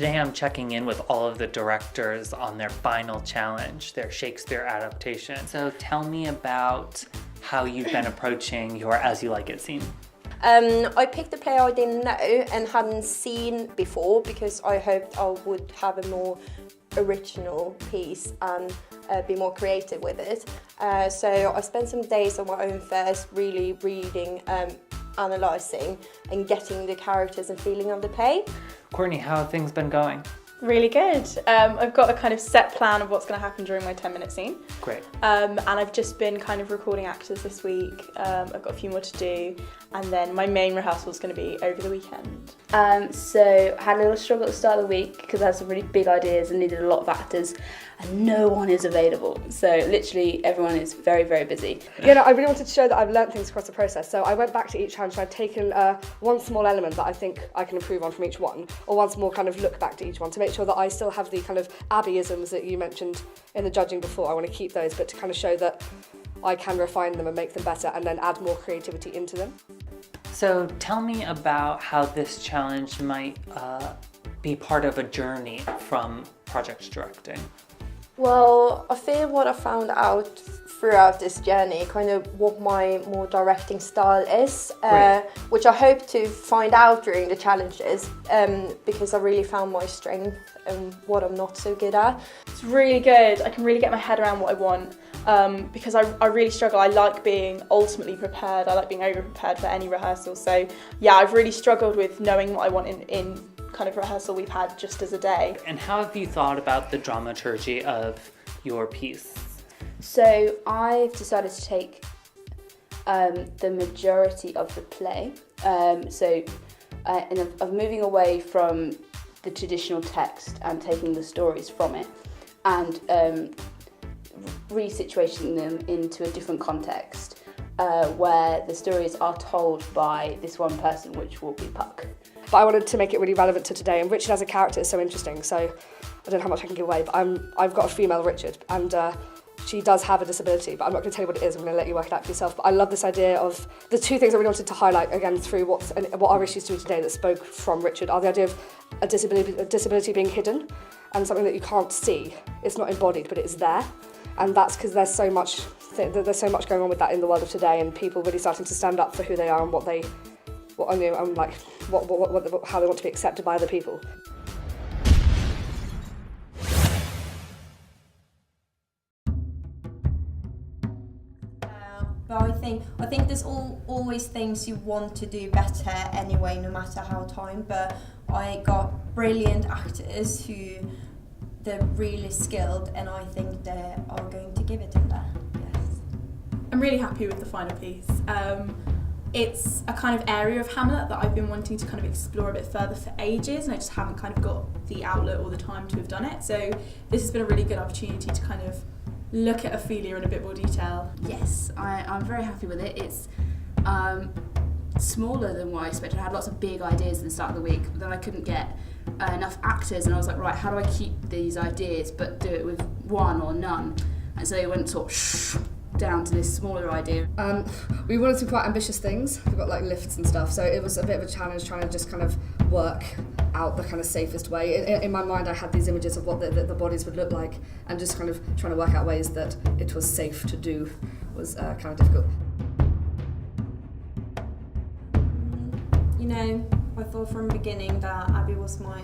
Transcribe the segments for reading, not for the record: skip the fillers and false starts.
Today I'm checking in with all of the directors on their final challenge, their Shakespeare adaptation. So tell me about how you've been approaching your As You Like It scene. I picked a play I didn't know and hadn't seen before because I hoped I would have a more original piece and be more creative with it. So I spent some days on my own first, really reading, analysing and getting the characters and feeling of the play. Courtney, how have things been going? Really good. I've got a kind of set plan of what's going to happen during my 10-minute scene. Great. And I've just been kind of recording actors this week. I've got a few more to do. And then my main rehearsal is going to be over the weekend. So I had a little struggle at the start of the week because I had some really big ideas and needed a lot of actors and no one is available. So literally everyone is very, very busy. Yeah, no, I really wanted to show that I've learnt things across the process. So I went back to each challenge and I'd taken one small element that I think I can improve on from each one, or one small kind of look back to each one to make sure that I still have the kind of Abbyisms that you mentioned in the judging before. I want to keep those, but to kind of show that I can refine them and make them better and then add more creativity into them. So tell me about how this challenge might be part of a journey from project directing. Well, I feel what I found out throughout this journey, kind of what my more directing style is, which I hope to find out during the challenges, because I really found my strength and what I'm not so good at. It's really good. I can really get my head around what I want. Because I really struggle. I like being ultimately prepared. I like being over-prepared for any rehearsal. So yeah, I've really struggled with knowing what I want in kind of rehearsal we've had just as a day. And how have you thought about the dramaturgy of your piece? So I've decided to take the majority of the play. And of moving away from the traditional text and taking the stories from it and resituating them into a different context where the stories are told by this one person, which will be Puck. But I wanted to make it really relevant to today, and Richard as a character is so interesting, so I don't know how much I can give away, but I've got a female Richard, and she does have a disability, but I'm not going to tell you what it is, I'm going to let you work it out for yourself. But I love this idea of the two things that we wanted to highlight, again, through what our issues do today that spoke from Richard, are the idea of a disability being hidden, and something that you can't see. It's not embodied, but it's there. And that's because there's so much going on with that in the world of today, and people really starting to stand up for who they are and how they want to be accepted by other people. But I think there's always things you want to do better anyway, no matter how time. But I got brilliant actors who they're really skilled, and I think they are going to give it in there. Yes. I'm really happy with the final piece. It's a kind of area of Hamlet that I've been wanting to kind of explore a bit further for ages, and I just haven't kind of got the outlet or the time to have done it. So this has been a really good opportunity to kind of look at Ophelia in a bit more detail. Yes, I'm very happy with it. It's smaller than what I expected. I had lots of big ideas at the start of the week, but then I couldn't get enough actors, and I was like, right, how do I keep these ideas but do it with one or none? And so it went sort of down to this smaller idea. We wanted some quite ambitious things. We've got like lifts and stuff, so it was a bit of a challenge trying to just kind of work out the kind of safest way. In my mind I had these images of what the bodies would look like, and just kind of trying to work out ways that it was safe to do was kind of difficult. You know, I thought from the beginning that Abby was my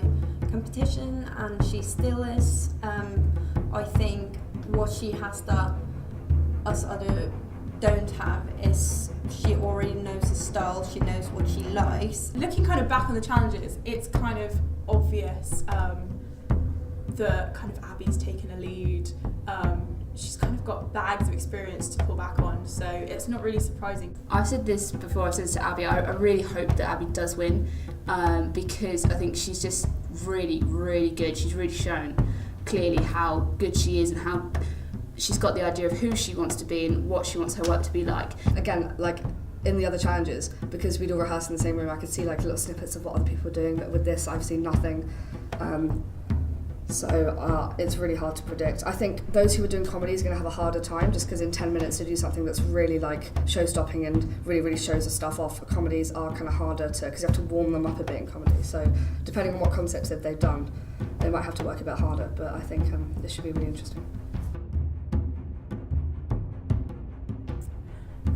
competition, and she still is. I think what she has that us other don't have is she already knows the style, she knows what she likes. Looking kind of back on the challenges, it's kind of obvious that kind of Abby's taken a lead. She's kind of got bags of experience to pull back on, so it's not really surprising. I've said this before, I've said this to Abby, I really hope that Abby does win, because I think she's just really, really good. She's really shown clearly how good she is and how she's got the idea of who she wants to be and what she wants her work to be like. Again, like in the other challenges, because we'd all rehearse in the same room, I could see like little snippets of what other people were doing, but with this I've seen nothing. So it's really hard to predict. I think those who are doing comedy is going to have a harder time just because in 10 minutes to do something that's really like show-stopping and really, really shows the stuff off. Comedies are kind of harder to, because you have to warm them up a bit in comedy. So depending on what concepts that they've done, they might have to work a bit harder, but I think this should be really interesting.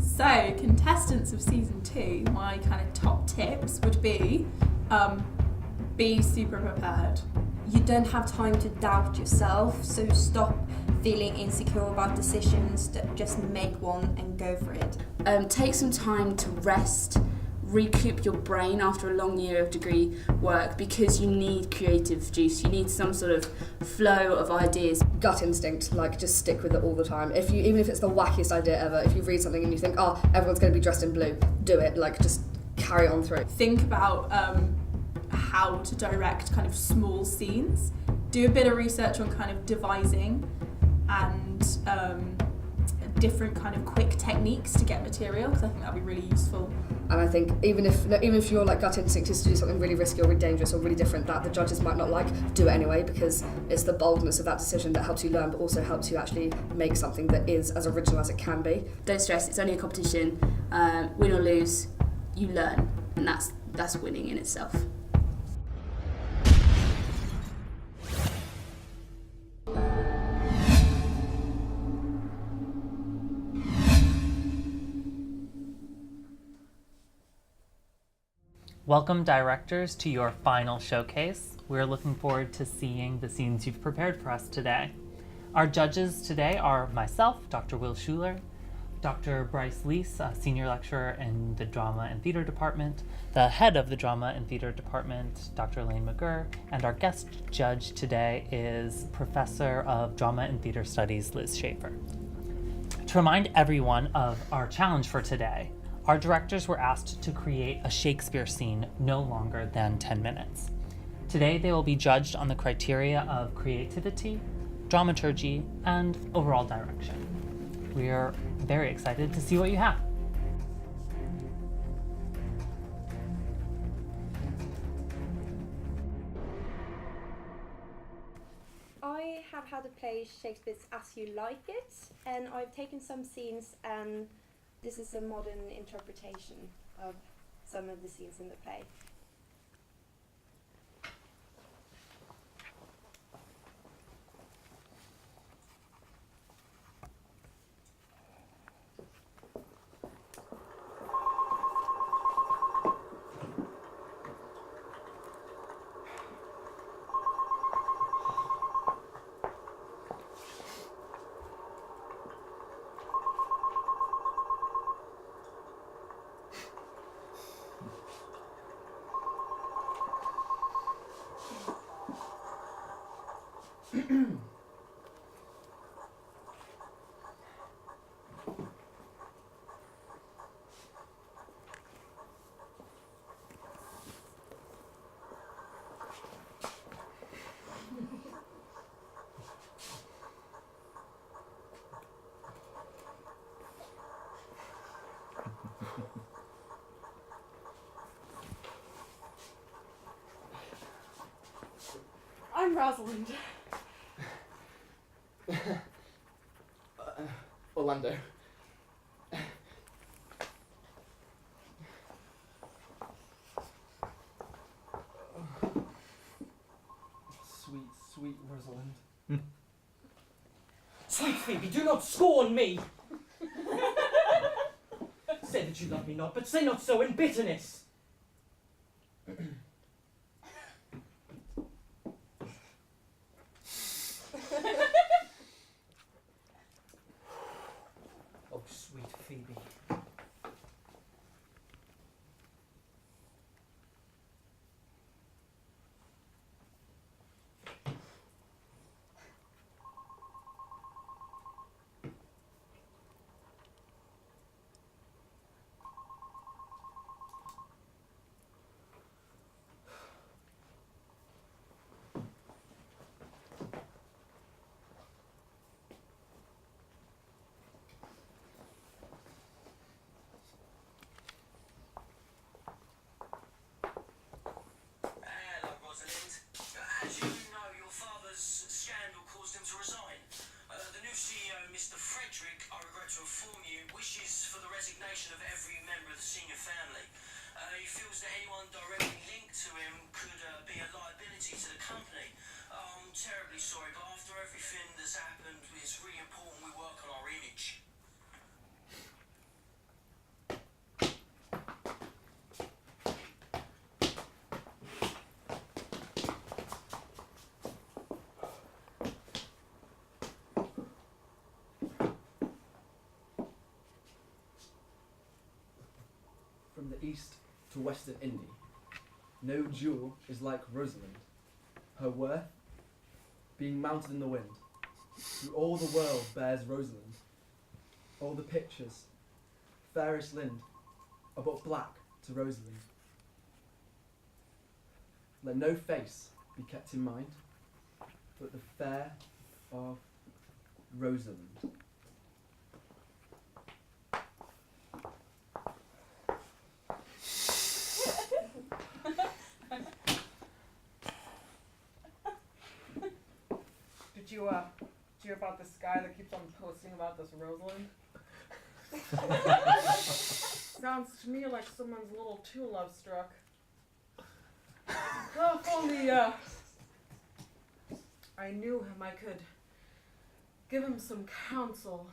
So, contestants of season 2, my kind of top tips would be super prepared. You don't have time to doubt yourself, so stop feeling insecure about decisions, just make one and go for it. Take some time to rest, recoup your brain after a long year of degree work, because you need creative juice, you need some sort of flow of ideas. Gut instinct, like just stick with it all the time. Even if it's the wackiest idea ever, if you read something and you think, oh, everyone's going to be dressed in blue, do it, like just carry on through. Think about how to direct kind of small scenes. Do a bit of research on kind of devising and different kind of quick techniques to get material, because I think that'd be really useful. And I think even if your like gut instinct is to do something really risky or really dangerous or really different that the judges might not like, do it anyway, because it's the boldness of that decision that helps you learn, but also helps you actually make something that is as original as it can be. Don't stress, it's only a competition. Win or lose, you learn, and that's winning in itself. Welcome, directors, to your final showcase. We're looking forward to seeing the scenes you've prepared for us today. Our judges today are myself, Dr. Will Schuler, Dr. Bryce Leese, a senior lecturer in the Drama and Theater Department, the head of the Drama and Theater Department, Dr. Elaine McGurr, and our guest judge today is Professor of Drama and Theater Studies, Liz Schaefer. To remind everyone of our challenge for today, our directors were asked to create a Shakespeare scene no longer than 10 minutes. Today, they will be judged on the criteria of creativity, dramaturgy, and overall direction. We are very excited to see what you have. I have had to play Shakespeare's As You Like It, and I've taken some scenes, and this is a modern interpretation of some of the scenes in the play. I'm Rosalind. Orlando. Sweet, sweet Rosalind. Sweet Phoebe, do not scorn me! Say that you love me not, but say not so in bitterness. Oh, sweet Phoebe. to inform you wishes for the resignation of every member of the senior family. He feels that anyone directly linked to him could be a liability to the company. I'm terribly sorry, but after everything that's happened, it's really important we work on our image. From the east to western Indy, no jewel is like Rosalind. Her worth, being mounted in the wind. Through all the world bears Rosalind. All the pictures, fairest Lind, are but black to Rosalind. Let no face be kept in mind, but the fair of Rosalind. Did you hear about this guy that keeps on posting about this Rosalind? Sounds to me like someone's a little too love-struck. Well, if only, I knew him, I could give him some counsel.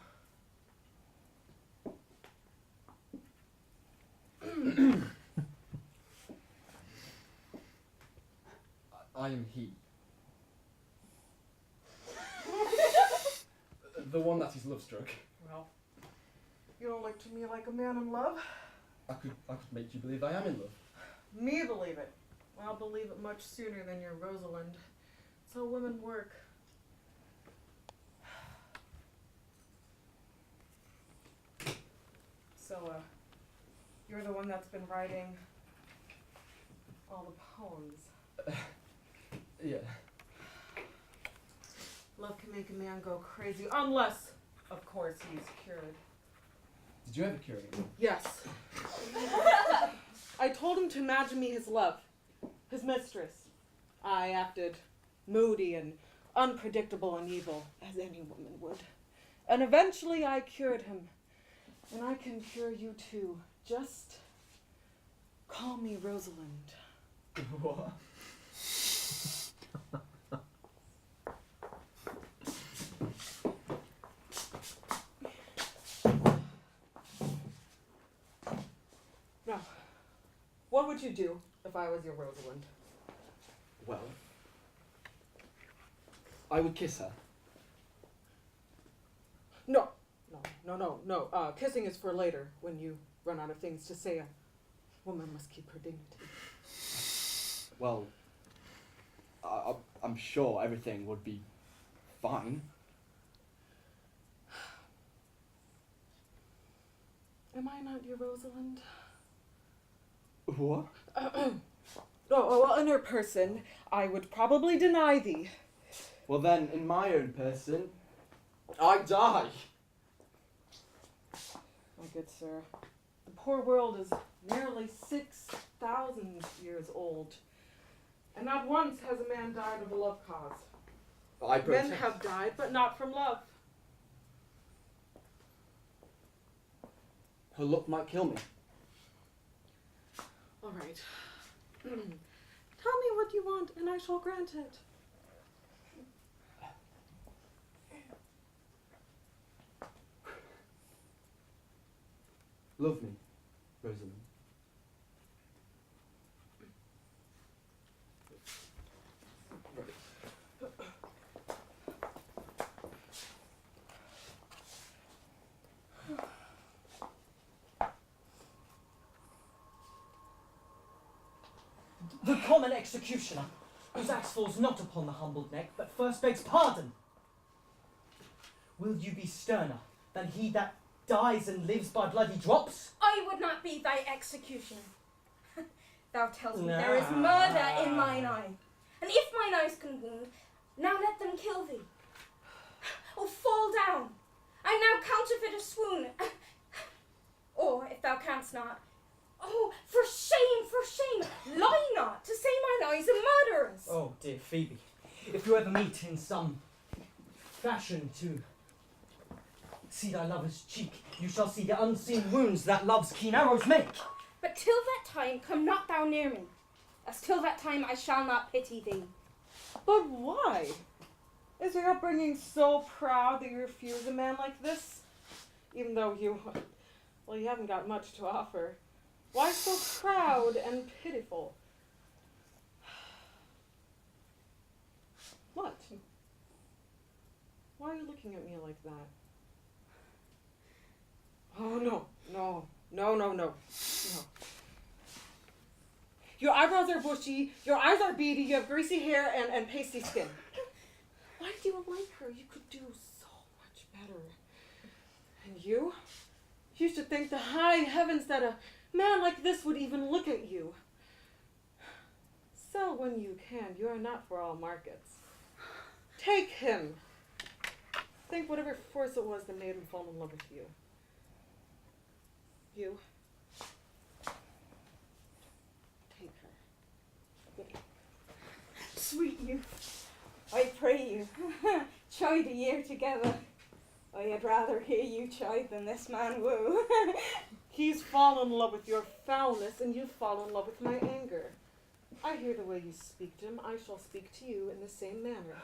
I am he. The one that is love-struck. Well, you don't look to me like a man in love. I could make you believe I am in love. Me believe it. I'll believe it much sooner than your Rosalind. That's how women work. So, you're the one that's been writing all the poems. Yeah. Love can make a man go crazy, unless, of course, he's cured. Did you ever cure anyone? Yes. I told him to imagine me his love, his mistress. I acted moody and unpredictable and evil, as any woman would. And eventually I cured him. And I can cure you too. Just call me Rosalind. What? Now, what would you do if I was your Rosalind? Well, I would kiss her. No. Kissing is for later, when you run out of things to say. A woman must keep her dignity. Well, I'm sure everything would be fine. Am I not your Rosalind? What? Well, in her person, I would probably deny thee. Well then, in my own person, I die. My good sir, the poor world is nearly 6,000 years old, and not once has a man died of a love cause. I protest. Men have died, but not from love. Her look might kill me. All right. Tell me what you want, and I shall grant it. Love me, Rosalind. The common executioner, whose axe falls not upon the humbled neck, but first begs pardon. Will you be sterner than he that dies and lives by bloody drops? I would not be thy executioner. Thou tells me there is murder in mine eye. And if mine eyes can wound, now let them kill thee. Or fall down. I now counterfeit a swoon. Or, if thou canst not, oh, for shame, lie not to say mine eyes are murderers. Oh, dear Phoebe, if you ever meet in some fashion to See thy lover's cheek, you shall see the unseen wounds that love's keen arrows make. But till that time, come not thou near me, as till that time I shall not pity thee. But why? Is your upbringing so proud that you refuse a man like this? Even though you haven't got much to offer. Why so proud and pitiful? What? Why are you looking at me like that? Oh, no. Your eyebrows are bushy, your eyes are beady, you have greasy hair and pasty skin. Why do you like her? You could do so much better. And you? You should thank the high heavens that a man like this would even look at you. Sell when you can. You are not for all markets. Take him. Think whatever force it was that made him fall in love with you. You. Take her. Sweet youth, I pray you, chide a year together. I had rather hear you chide than this man woo. He's fallen in love with your foulness, and you fall in love with my anger. I hear the way you speak to him. I shall speak to you in the same manner.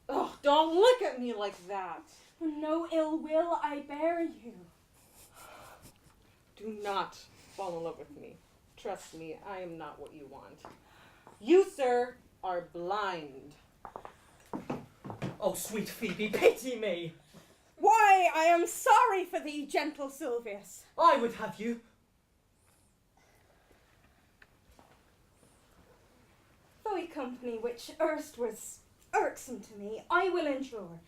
Oh, don't look at me like that. No ill will I bear you. Do not fall in love with me. Trust me, I am not what you want. You, sir, are blind. Oh, sweet Phoebe, pity me! Why, I am sorry for thee, gentle Silvius. I would have you. Thy company, which erst was irksome to me, I will endure,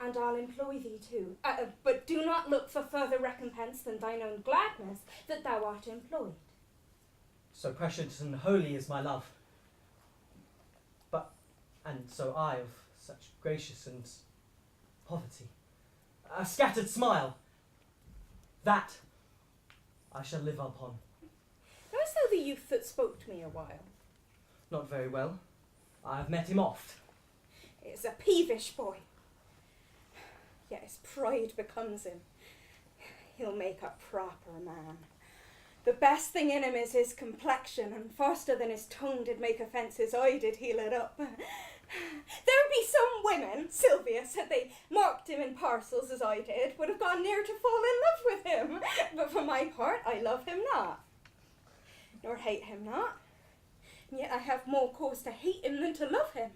and I'll employ thee too. But do not look for further recompense than thine own gladness that thou art employed. So precious and holy is my love. And so I of such gracious and poverty. A scattered smile. That I shall live upon. Knowest thou the youth that spoke to me a while? Not very well. I have met him oft. He is a peevish boy. Yet his pride becomes him. He'll make a proper man. The best thing in him is his complexion, and faster than his tongue did make offences, I did heal it up. There be some women, Silvius, had they marked him in parcels as I did, would have gone near to fall in love with him. But for my part, I love him not, nor hate him not. And yet I have more cause to hate him than to love him.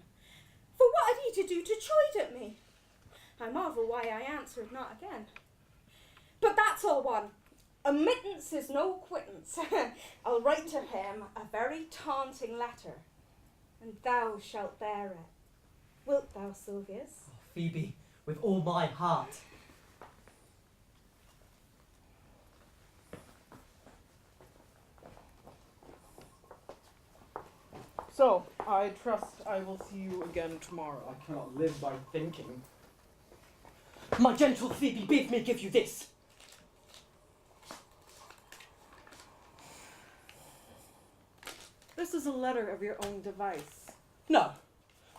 For what had he to do to chide at me? I marvel why I answered not again. But that's all one. Admittance is no quittance. I'll write to him a very taunting letter, and thou shalt bear it. Wilt thou, Silvius? Oh, Phoebe, with all my heart. So, I trust I will see you again tomorrow. I cannot live by thinking. My gentle Phoebe, bid me give you this. This is a letter of your own device. No,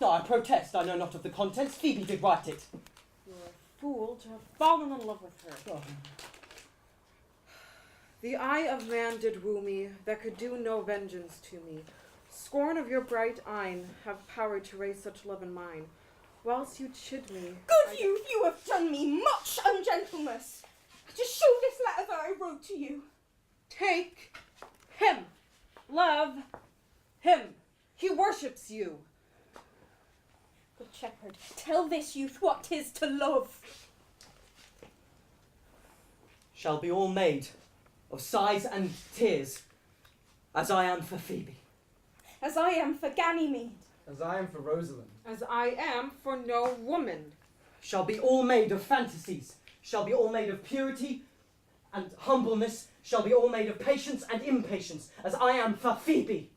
I protest. I know not of the contents. Phoebe did write it. You're a fool to have fallen in love with her. Oh. The eye of man did woo me, that could do no vengeance to me. Scorn of your bright eyne have power to raise such love in mine. Whilst you chid me... Good youth, you have done me much ungentleness. Just show this letter that I wrote to you. Take him. Love him. He worships you. Good shepherd, tell this youth what 'tis to love. Shall be all made of sighs and tears, as I am for Phoebe. As I am for Ganymede. As I am for Rosalind. As I am for no woman. Shall be all made of fantasies, shall be all made of purity and humbleness, shall be all made of patience and impatience, as I am for Phoebe.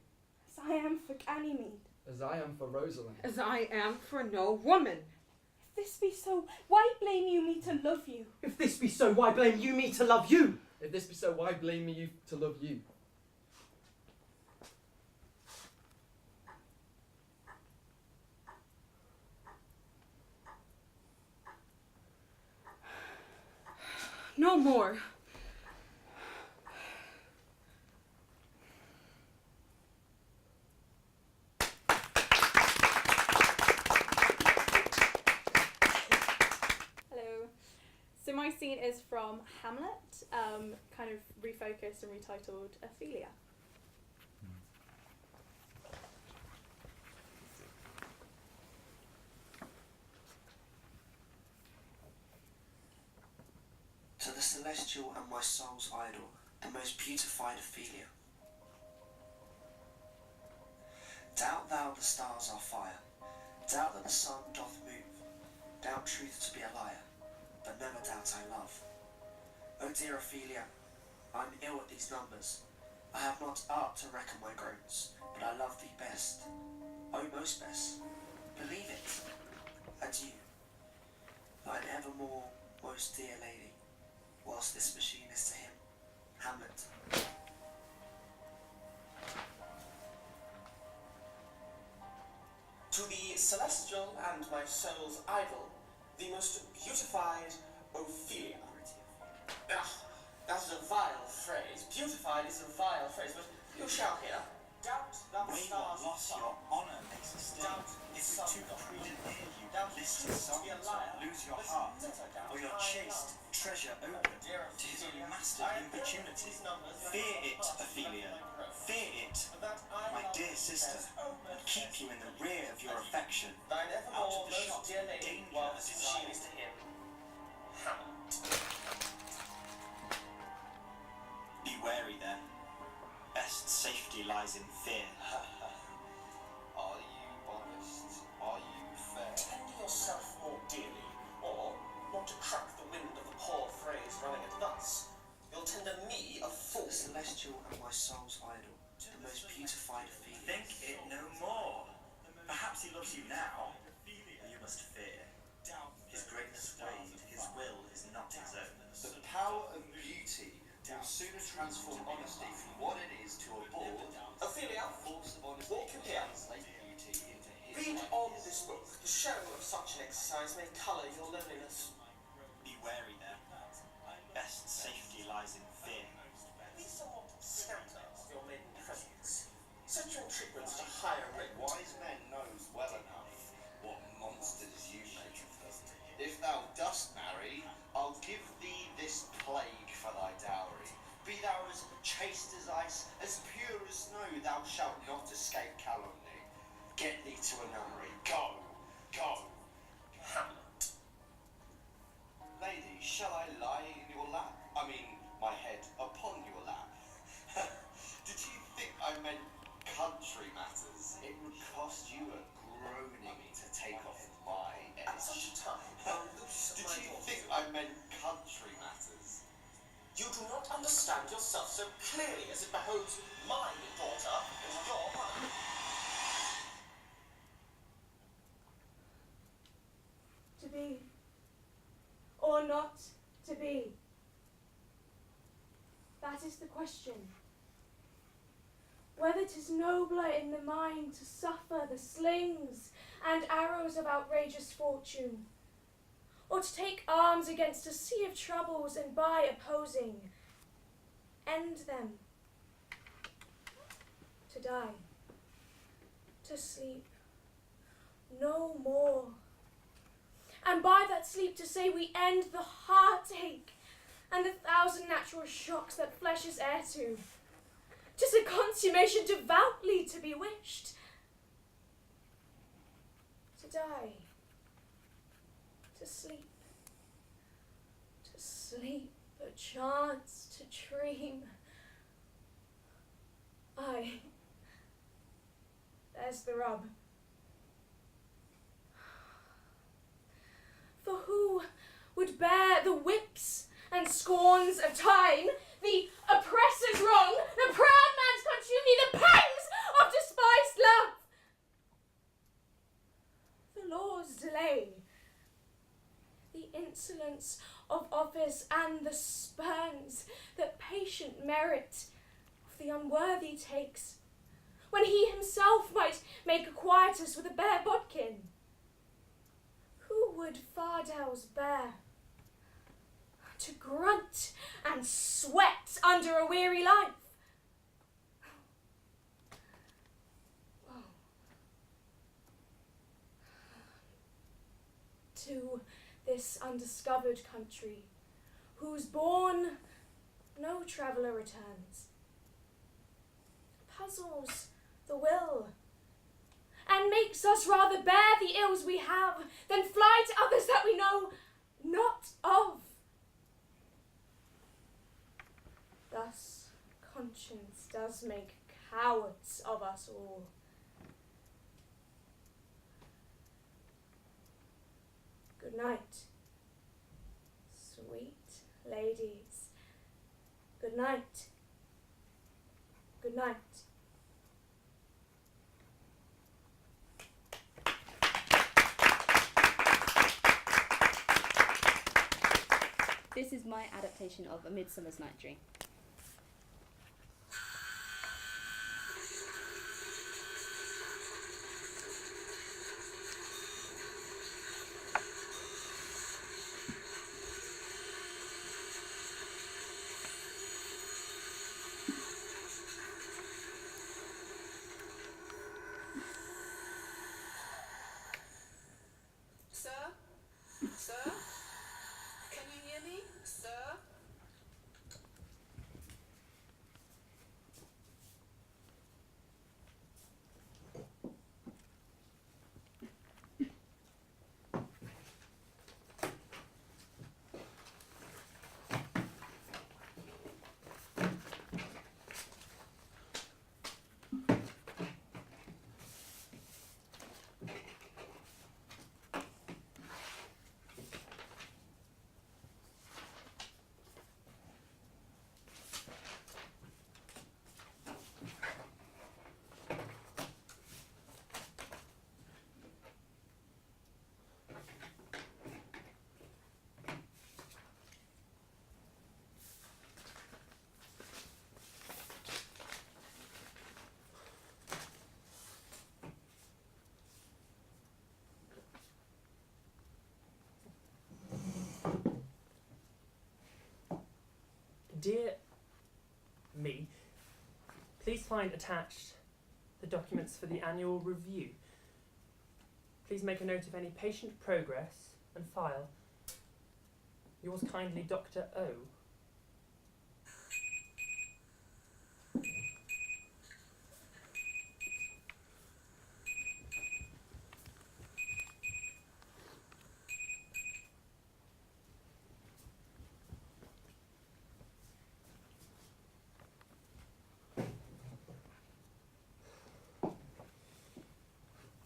As I am for Ganymede. As I am for Rosalind. As I am for no woman. If this be so, why blame you me to love you? If this be so, why blame you me to love you? If this be so, why blame me you to love you? No more. Hello. So my scene is from Hamlet, kind of refocused and retitled Ophelia. To the celestial and my soul's idol, the most beautified Ophelia. Doubt thou the stars are fire, doubt that the sun doth move, doubt truth to be a liar, but never doubt I love. O dear Ophelia, I'm ill at these numbers. I have not art to reckon my groans, but I love thee best. O most best, believe it. Adieu, thine evermore most dear lady, whilst this machine is to him, Hamlet. To the celestial and my soul's idol, the most beautified Ophelia. That is a vile phrase. Beautified is a vile phrase, but you shall hear. Doubt that the stars lost your honour makes a stain. Is it too prudent near you? Listed songs lose your heart, or your chaste treasure open to his own master importunity. Fear it, Ophelia. Fear it, my dear sister, and keep you in the rear of your affection, out of the shot and danger of desire. Be wary then. Best safety lies in fear. Are you honest? Are you fair? Tend yourself more dearly, or, not to crack the wind of the poor phrase running it thus, you'll tender me a fool. The celestial and my soul's idol, the most beautified Ophelia. Think it no more. Perhaps he loves you now, but you must fear. His greatness weighed, his will is not his own. The power of beauty will sooner transform honesty from what it is to a bore. Ophelia, force of honesty walk in here. Beauty into his read on this book. The sharing of such an exercise may colour your loneliness. Be wary then. Best safety lies in fear. Be somewhat scouter of your maiden presence. Set your treatments to higher rate. Wise men knows well enough what monsters you make of them. If thou dost marry, I'll give thee this plague for thy dowry. Be thou as chaste as ice, as pure as snow, thou shalt not escape calumny. Get thee to a nunnery. Go, go. Hamlet. Lady, shall I lie in your lap? I mean, my head upon your lap. Did you think I meant country matters? It would cost you a groaning to take off my edge. At such a time, did you think I meant country matters? You do not understand yourself so clearly as it behoves my daughter and your mother. To be or not to be? That is the question. Whether 'tis nobler in the mind to suffer the slings and arrows of outrageous fortune, or to take arms against a sea of troubles and by opposing end them, to die, to sleep no more, and by that sleep to say we end the heartache and the thousand natural shocks that flesh is heir to. 'Tis a consummation devoutly to be wished. To die, to sleep, perchance to dream. Aye, there's the rub. For who would bear the whips and scorns of time, the oppressor's wrong, the proud man's contumely, the pangs of despised love, the law's delay, the insolence of office, and the spurns that patient merit of the unworthy takes, when he himself might make a quietus with a bare bodkin? Who would fardels bear? to grunt and sweat under a weary life. To this undiscovered country, whose bourne no traveller returns, puzzles the will, and makes us rather bear the ills we have than fly to others that we know not of. Thus conscience does make cowards of us all. Good night, sweet ladies. Good night. Good night. This is my adaptation of A Midsummer's Night Dream. Sir? Sir? Can you hear me? Sir? Dear me, please find attached the documents for the annual review. Please make a note of any patient progress and file. Yours kindly, Dr. O.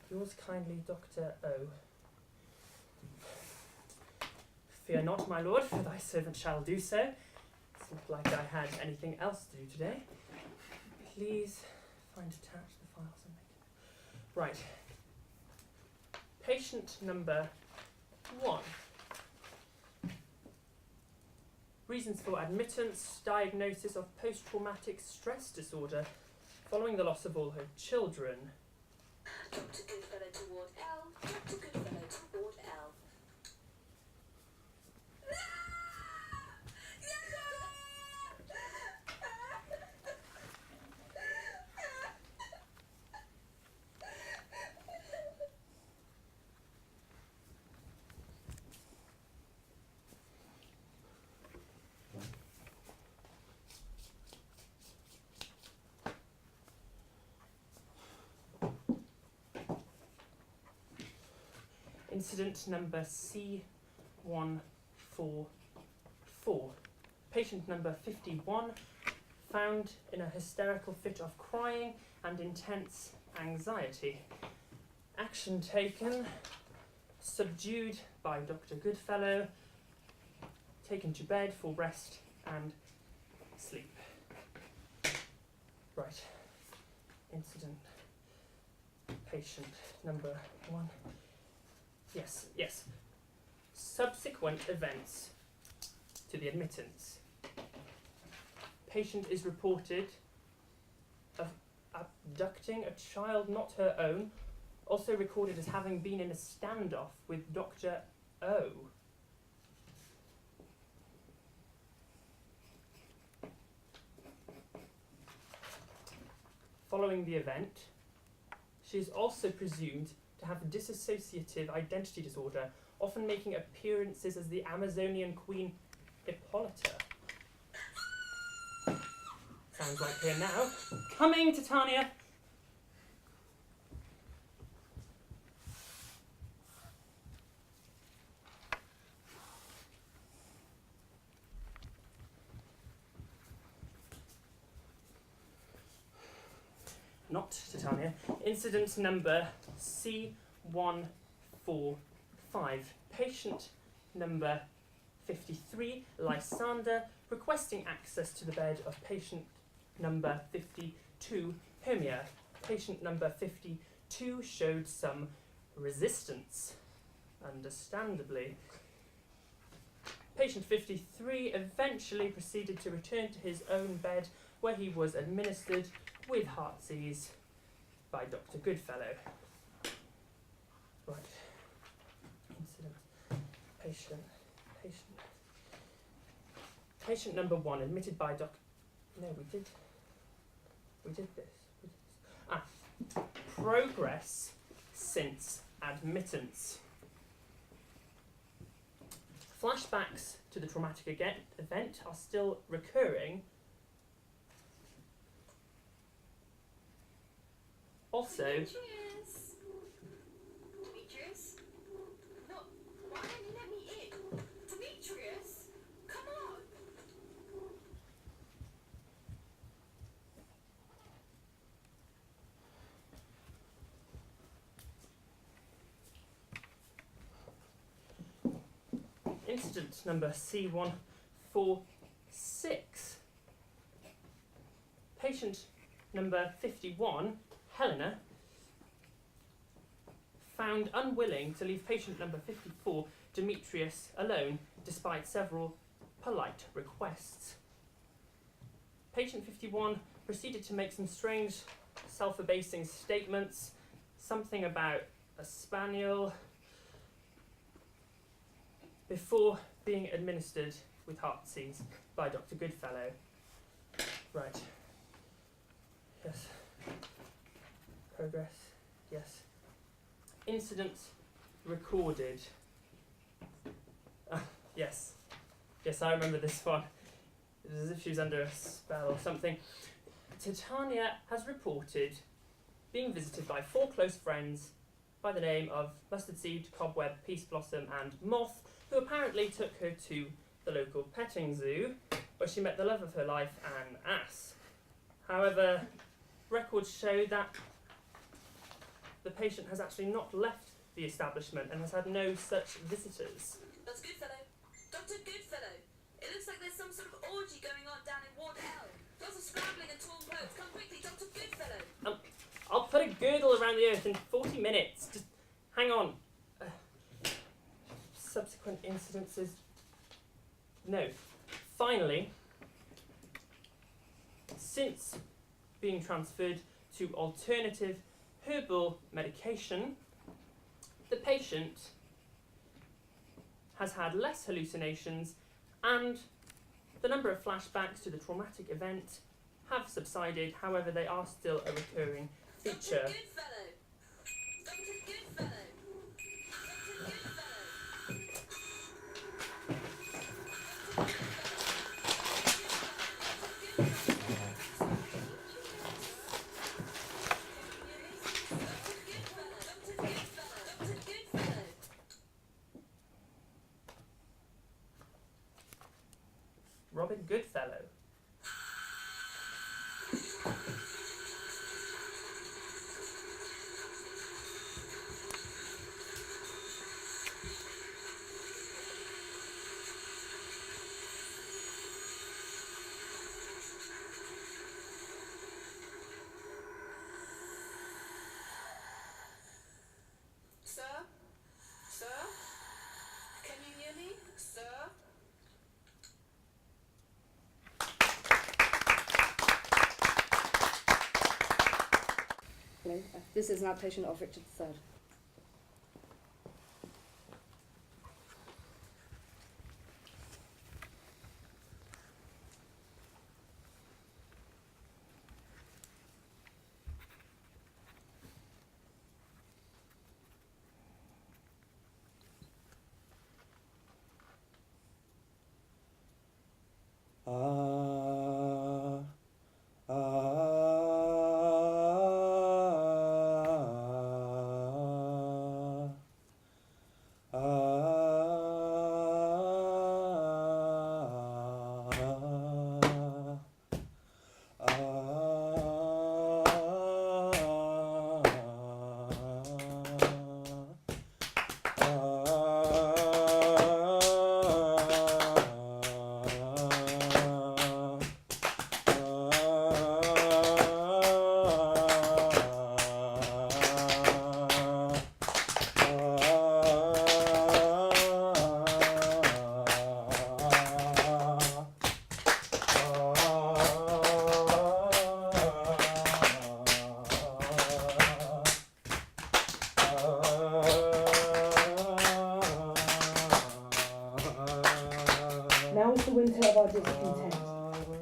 Yours kindly, Dr. O. Fear not, my lord, for thy servant shall do so. It's not like I had anything else to do today. Please find attached the files and make it. Right. Patient number 1. Reasons for admittance, diagnosis of post-traumatic stress disorder following the loss of all her children. Dr. Goodfellow to Ward L. Dr. Goodfellow to Ward L. Incident number C144. Patient number 51 found in a hysterical fit of crying and intense anxiety. Action taken, subdued by Dr. Goodfellow, taken to bed for rest and sleep. Right. Incident. Patient number 1. Yes. Subsequent events to the admittance. Patient is reported of abducting a child not her own, also recorded as having been in a standoff with Dr. O. following the event. She is also presumed to have dissociative identity disorder, often making appearances as the Amazonian queen Hippolyta. Sounds like her now. Coming, Titania! Not Titania. Incident number C145. Patient number 53, Lysander, requesting access to the bed of patient number 52, Hermia. Patient number 52 showed some resistance, understandably. Patient 53 eventually proceeded to return to his own bed, where he was administered with heartsease by Dr. Goodfellow. Right. Incident. Patient number 1 admitted by Dr. No, we did this. Progress since admittance. Flashbacks to the traumatic event are still recurring. Also, Demetrius! No, why don't you let me in? Demetrius! Come on! incident number C146. Patient number 51, Helena, found unwilling to leave patient number 54, Demetrius, alone, despite several polite requests. Patient 51 proceeded to make some strange self-abasing statements, something about a spaniel, before being administered with heartsease by Dr. Goodfellow. Right. Yes. Progress. Yes. Incidents recorded. Yes. Yes, I remember this one. It was as if she was under a spell or something. Titania has reported being visited by 4 close friends by the name of Mustard Seed, Cobweb, Peace Blossom and Moth, who apparently took her to the local petting zoo, where she met the love of her life, an ass. However, records show that the patient has actually not left the establishment and has had no such visitors. That's Goodfellow. Dr. Goodfellow. It looks like there's some sort of orgy going on down in Ward L. Lots of scrambling and torn clothes. Come quickly, Dr. Goodfellow. I'll put a girdle around the earth in 40 minutes. Just hang on. Subsequent incidences. No. Finally, since being transferred to alternative herbal medication, the patient has had less hallucinations and the number of flashbacks to the traumatic event have subsided. However, they are still a recurring feature. Dr. Goodfellow. Dr. Goodfellow. Robin Goodfellow. Sir? Sir? Can you hear me? Sir? Hello, this is an adaptation of Richard III.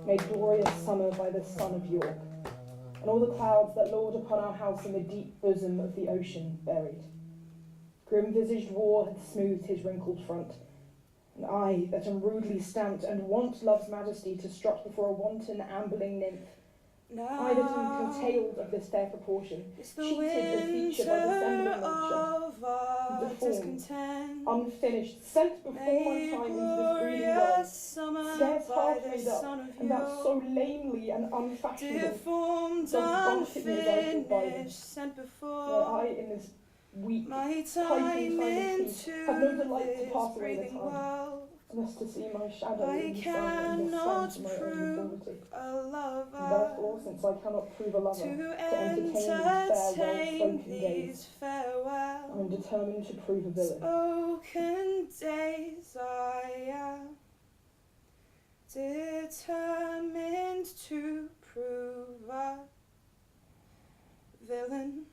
made glorious summer by the son of York, and all the clouds that lord upon our house in the deep bosom of the ocean buried. Grim-visaged war hath smoothed his wrinkled front, and I, that am rudely stamped, and want love's majesty to strut before a wanton ambling nymph, I that am curtailed of this fair proportion, cheated of feature by dissembling nature, deformed, unfinished, sent before my time into this breeding world, scarce half made up, and that so lamely and unfashionable, does buffet me as I should by them, where I in this weak, piping time of peace have no delight to pass away the time, unless to see my shadow in the sun and descend to my own deformity. And therefore, since I cannot prove a lover, to entertain these fair, well-spoken days, I am determined to prove a villain. Spoken days, I am determined to prove a villain.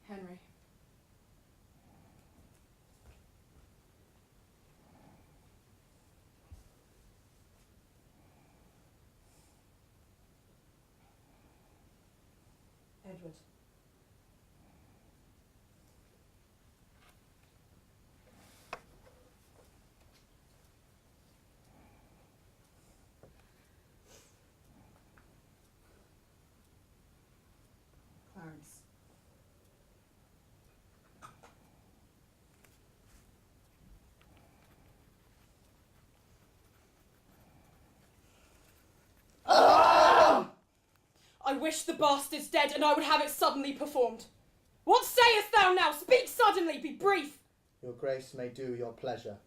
Henry. Edward. Clarence. I wish the bastard's dead, and I would have it suddenly performed. What sayest thou now? Speak suddenly, be brief. Your grace may do your pleasure.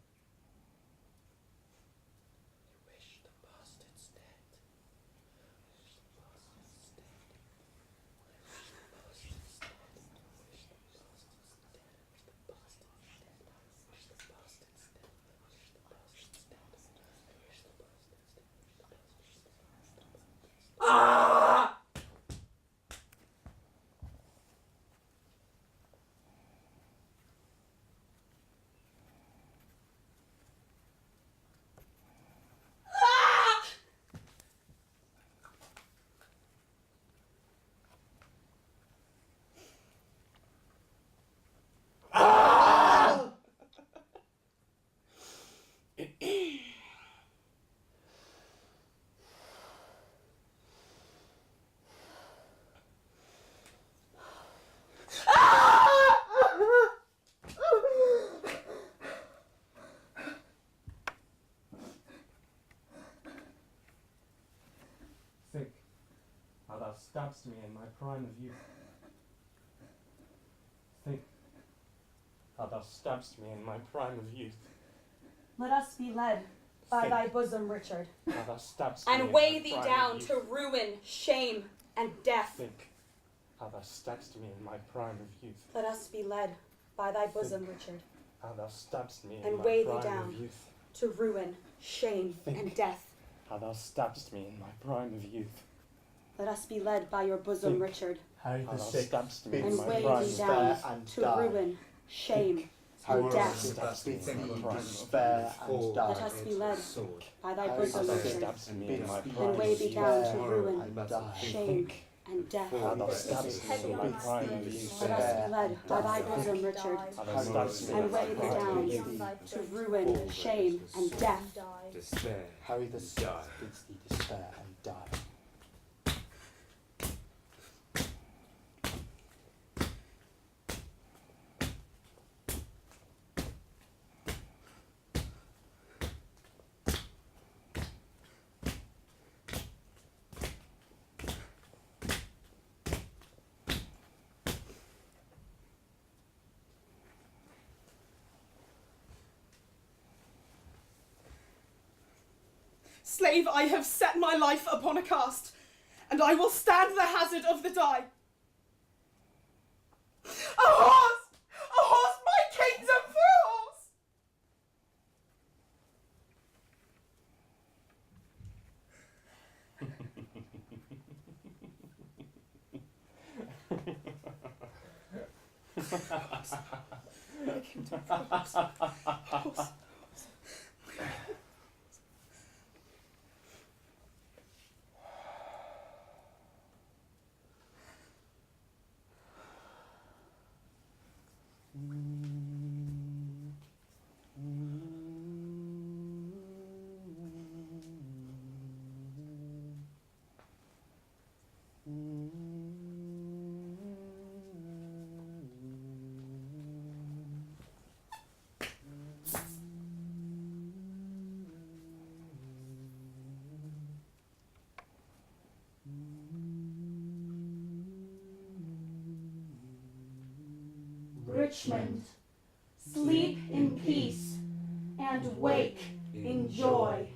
Think how thou stabst me in my prime of youth. Think how thou stabst me in my prime of youth. Let us be led by Think thy bosom, Richard, how thou stabst me in and my weigh thee prime of down youth. to ruin, shame, and death. Think how thou stabst me in my prime of youth. Let us be led by thy bosom, Richard, How thou stabst me in and my weigh thee prime down of youth. to ruin, shame, Think. and death. How thou stabst me in my prime of youth. Let us be led by your bosom, Think. Richard, How thou stabst me in and my weigh prime thee of down youth. to ruin, shame, How and death. stabst me in my prime despair and die. Let us be led by thy How bosom, thou Richard, stabst me in my prime and weigh thee down to despair ruin, and die. shame, and death. How thou stabst me in my prime of youth. Let us be led by thy bosom, Richard, How thou stabst me in and my weigh thee prime down of youth. to ruin, shame, and death. Despair. How the bids thee despair and die. Slave, I have set my life upon a cast, and I will stand the hazard of the die. A horse! A horse, my kingdom for a horse! Richmond, sleep in peace and wake in joy.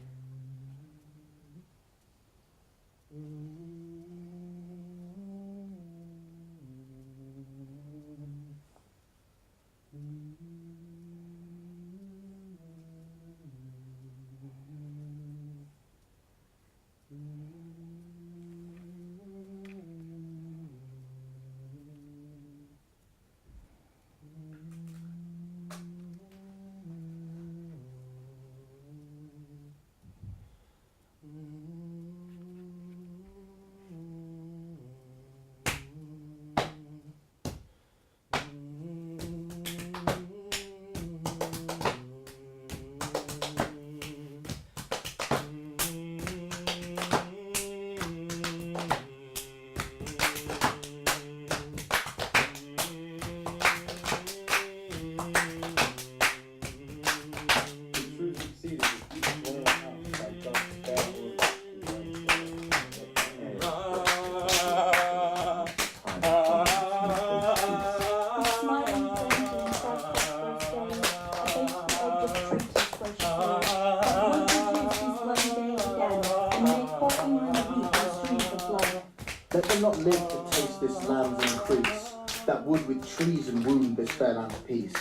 Let them not live to taste this land's increase, that would with treason wound this fair land's peace.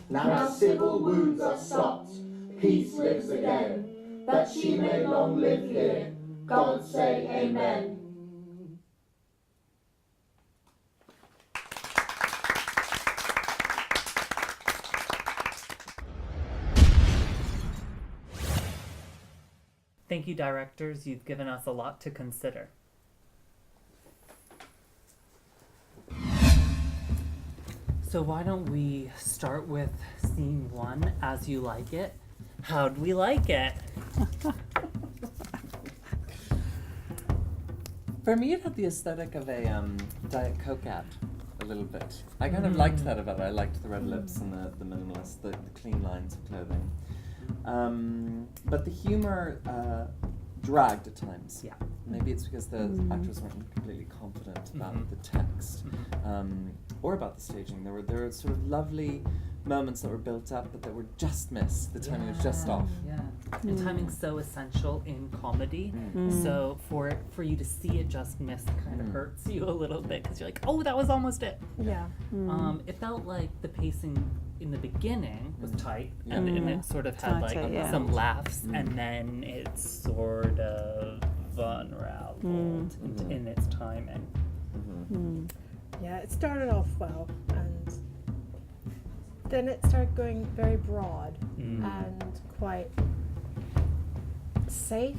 Now civil wounds are stopped, peace lives again, that she may long live here. God say amen. Thank you, directors. You've given us a lot to consider. So why don't we start with scene 1, As You Like It. How'd we like it? For me, it had the aesthetic of a Diet Coke ad, a little bit. I kind of liked that about it. I liked the red lips and the minimalist, the clean lines of clothing. But the humor dragged at times. Yeah. Maybe it's because the actors weren't completely confident about the text or about the staging. There were sort of lovely moments that were built up, but that were just missed. The timing was just off. Yeah. And timing's so essential in comedy. So for you to see it just missed kind of hurts you a little bit because you're like, oh, that was almost it. Yeah. It felt like the pacing in the beginning was tight, Yeah. and it sort of had Tighter, like yeah. some laughs, and then it sort of unraveled in its timing. Yeah, it started off well, and then it started going very broad and quite safe,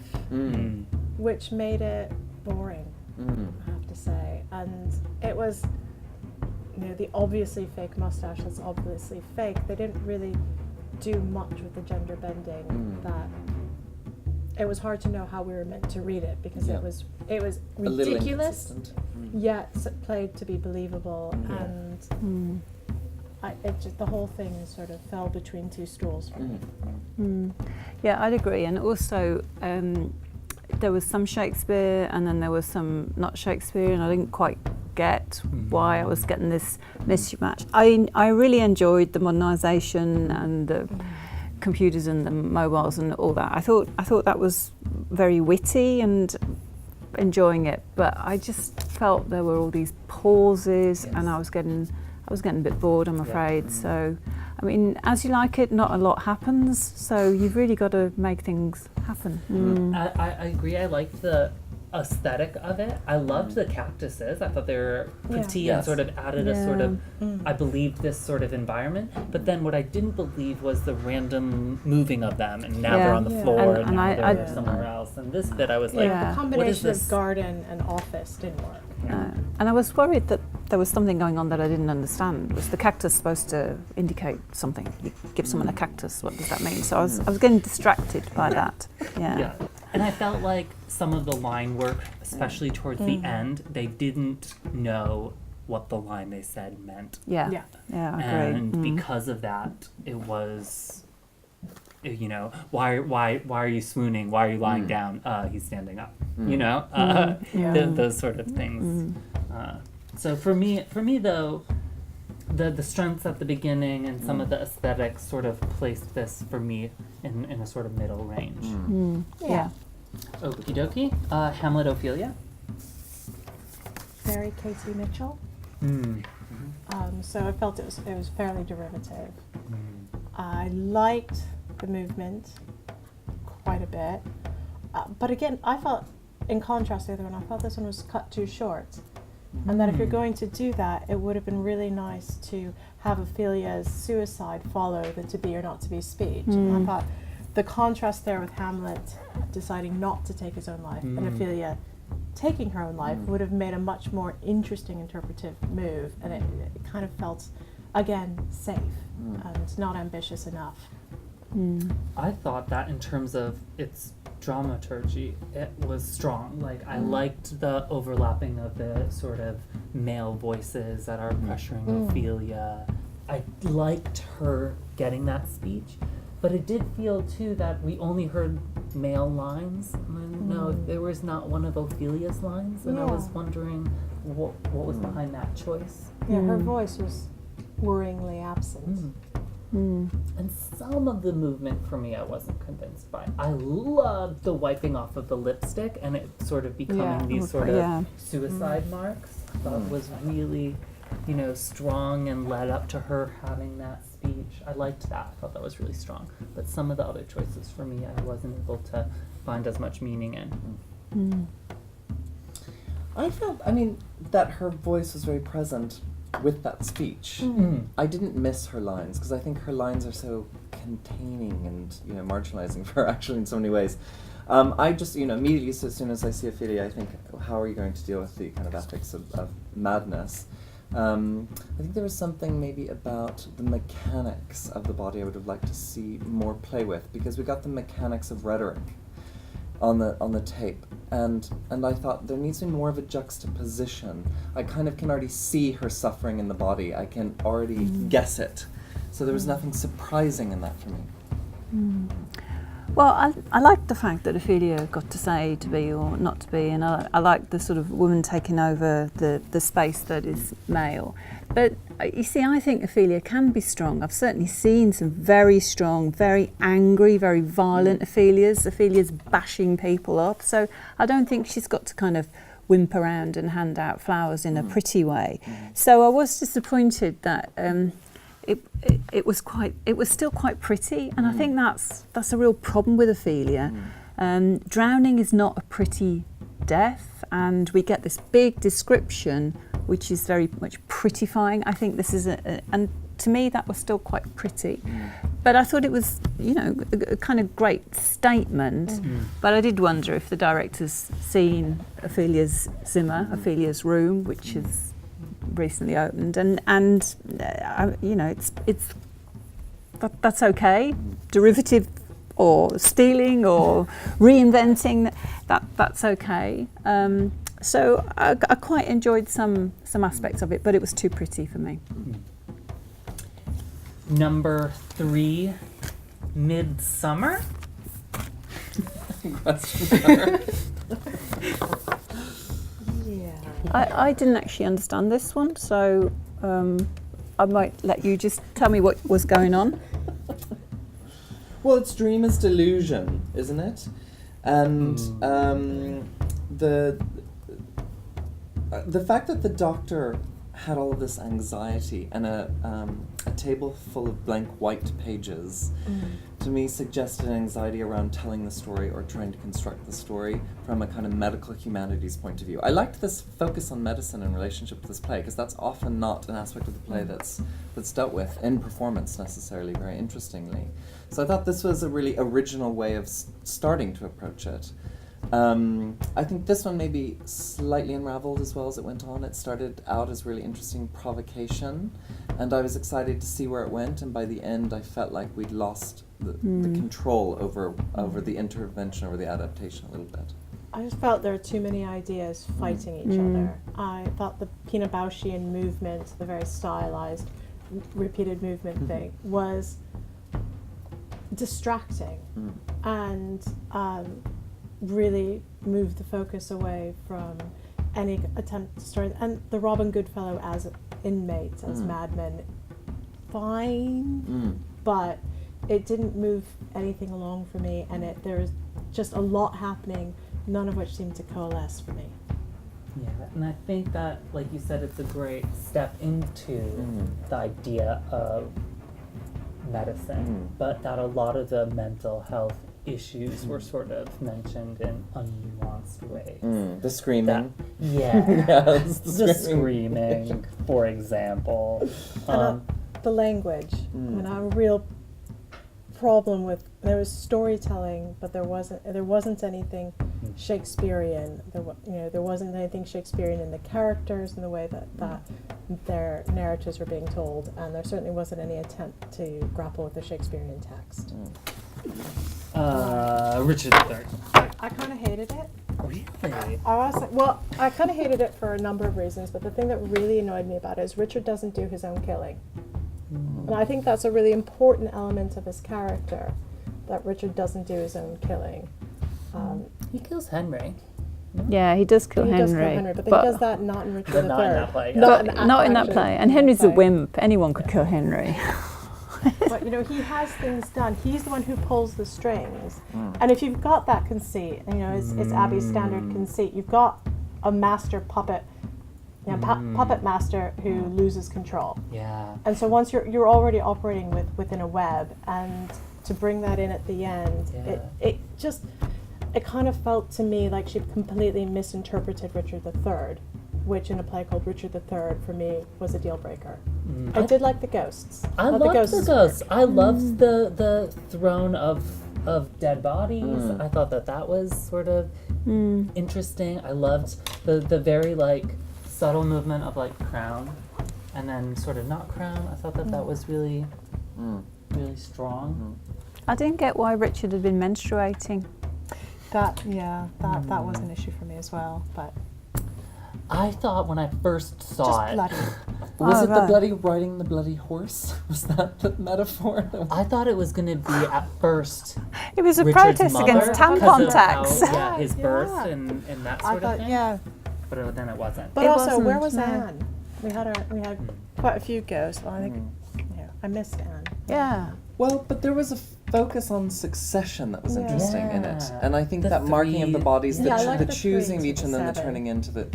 which made it boring, I have to say. And it was, the obviously fake mustache that's obviously fake. They didn't really do much with the gender bending that it was hard to know how we were meant to read it, because it was ridiculous, yet played to be believable, and it just, the whole thing sort of fell between two stools for me. Yeah, I'd agree. And also, there was some Shakespeare, and then there was some not Shakespeare, and I didn't quite get why I was getting this mismatch. I really enjoyed the modernisation and the computers and the mobiles and all that. I thought that was very witty and enjoying it, but I just felt there were all these pauses, and I was getting a bit bored, I'm afraid. So, I mean, As You Like It, not a lot happens, so you've really got to make things happen. I agree. I liked the aesthetic of it. I loved the cactuses. I thought they were pretty and Yes. sort of added a sort of, I believed this sort of environment. But then what I didn't believe was the random moving of them, and now they're on the floor, and now they're somewhere else. And this bit, I was like, the what is combination this? of garden and office didn't work. And I was worried that there was something going on that I didn't understand. Was the cactus supposed to indicate something? You give someone a cactus, what does that mean? So I was getting distracted by that. Yeah. And I felt like some of the line work, especially towards the end, they didn't know what the line they said meant. Yeah, I agree. And because of that, it was, you know, why are you swooning? Why are you lying down? He's standing up. You know, those sort of things. So for me though, the strengths at the beginning and some of the aesthetics sort of placed this for me in a sort of middle range. Yeah. Okie dokie. Hamlet, Ophelia. Very Katie Mitchell. So I felt it was fairly derivative. I liked the movement quite a bit, but again, I felt, in contrast to the other one, I felt this one was cut too short. And that if you're going to do that, it would have been really nice to have Ophelia's suicide follow the to be or not to be speech. And I thought the contrast there with Hamlet deciding not to take his own life and Ophelia taking her own life would have made a much more interesting interpretive move, and it kind of felt, again, safe and not ambitious enough. I thought that in terms of its dramaturgy, it was strong. Like, I liked the overlapping of the sort of male voices that are pressuring Ophelia. I liked her getting that speech, but it did feel too that we only heard male lines. No, there was not one of Ophelia's lines, and I was wondering what was behind that choice. Yeah, her voice was worryingly absent. And some of the movement for me I wasn't convinced by. I loved the wiping off of the lipstick and it sort of becoming these sort of suicide marks. I thought it was really, you know, strong and led up to her having that speech. I liked that. I thought that was really strong. But some of the other choices for me I wasn't able to find as much meaning in. I felt, that her voice was very present with that speech. I didn't miss her lines because I think her lines are so containing and, you know, marginalizing for her actually in so many ways. I just, immediately, so as soon as I see Ophelia, I think, how are you going to deal with the kind of ethics of madness? I think there was something maybe about the mechanics of the body I would have liked to see more play with, because we got the mechanics of rhetoric on the tape, and I thought there needs to be more of a juxtaposition. I kind of can already see her suffering in the body. I can already guess it. So there was nothing surprising in that for me. Well, I liked the fact that Ophelia got to say to be or not to be, and I liked the sort of woman taking over the space that is male. But you see, I think Ophelia can be strong. I've certainly seen some very strong, very angry, very violent Ophelia's bashing people up. So I don't think she's got to kind of wimp around and hand out flowers in a pretty way. So I was disappointed that it was still quite pretty, and I think that's a real problem with Ophelia. Drowning is not a pretty death, and we get this big description which is very much prettifying. I think this is and to me that was still quite pretty, but I thought it was, a kind of great statement. But I did wonder if the director's seen Ophelia's Zimmer, Ophelia's room, which is recently opened, and that's okay. Derivative or stealing or reinventing, that's okay. So I quite enjoyed some aspects of it, but it was too pretty for me. Number 3, Midsummer. I didn't actually understand this one, so I might let you just tell me what was going on. Well, it's dream is delusion, isn't it? And the fact that the doctor had all of this anxiety, and a table full of blank white pages to me suggested anxiety around telling the story or trying to construct the story from a kind of medical humanities point of view. I liked this focus on medicine in relationship to this play, because that's often not an aspect of the play that's dealt with in performance necessarily, very interestingly. So I thought this was a really original way of starting to approach it. I think this one maybe slightly unraveled as well as it went on. It started out as really interesting provocation, and I was excited to see where it went, and by the end I felt like we'd lost the control over the intervention, over the adaptation a little bit. I just felt there were too many ideas fighting each other. I thought the Pinabauschian movement, the very stylized, repeated movement thing, was distracting and really moved the focus away from any attempt to story. And the Robin Goodfellow as inmates, as madmen, fine, but it didn't move anything along for me, and there was just a lot happening, none of which seemed to coalesce for me. Yeah, and I think that, like you said, it's a great step into the idea of medicine, but that a lot of the mental health issues were sort of mentioned in unnuanced ways. The screaming. Yes, the screaming, for example. The language. I mean, I have a real problem with, there was storytelling, but there wasn't anything Shakespearean. There wasn't anything Shakespearean in the characters and the way that their narratives were being told, and there certainly wasn't any attempt to grapple with the Shakespearean text. Richard III. I kind of hated it. Really? I kind of hated it for a number of reasons, but the thing that really annoyed me about it is Richard doesn't do his own killing. And I think that's a really important element of his character, that Richard doesn't do his own killing. He kills Henry. Yeah, he does kill Henry. Does kill Henry, but he does that not in Richard III. Not in that play. Not in that play. And Henry's a wimp. Anyone could kill Henry. But he has things done. He's the one who pulls the strings. And if you've got that conceit, it's Abby's standard conceit. You've got a master puppet, puppet master who loses control. Yeah. And so once you're already operating within a web, and to bring that in at the end, it kind of felt to me like she completely misinterpreted Richard III, which in a play called Richard III for me was a deal breaker. I did like the ghosts. I loved the ghosts. I loved the throne of dead bodies. I thought that was sort of interesting. I loved the very subtle movement of crown and then sort of not crown. I thought that was really really strong. I didn't get why Richard had been menstruating. That was an issue for me as well, but I thought when I first saw it, was it the bloody riding the bloody horse? Was that the metaphor? I thought it was going to be at first. It was a Richard's protest mother against tampon tax. His birth and that sort of thing. Yeah. But then it wasn't. But also, where was Anne? We had quite a few ghosts. Well, I think I missed Anne. Yeah. Well, but there was a focus on succession that was interesting in it, and I think The that marking of the bodies, the the choosing of three each, to and then the 7. turning into the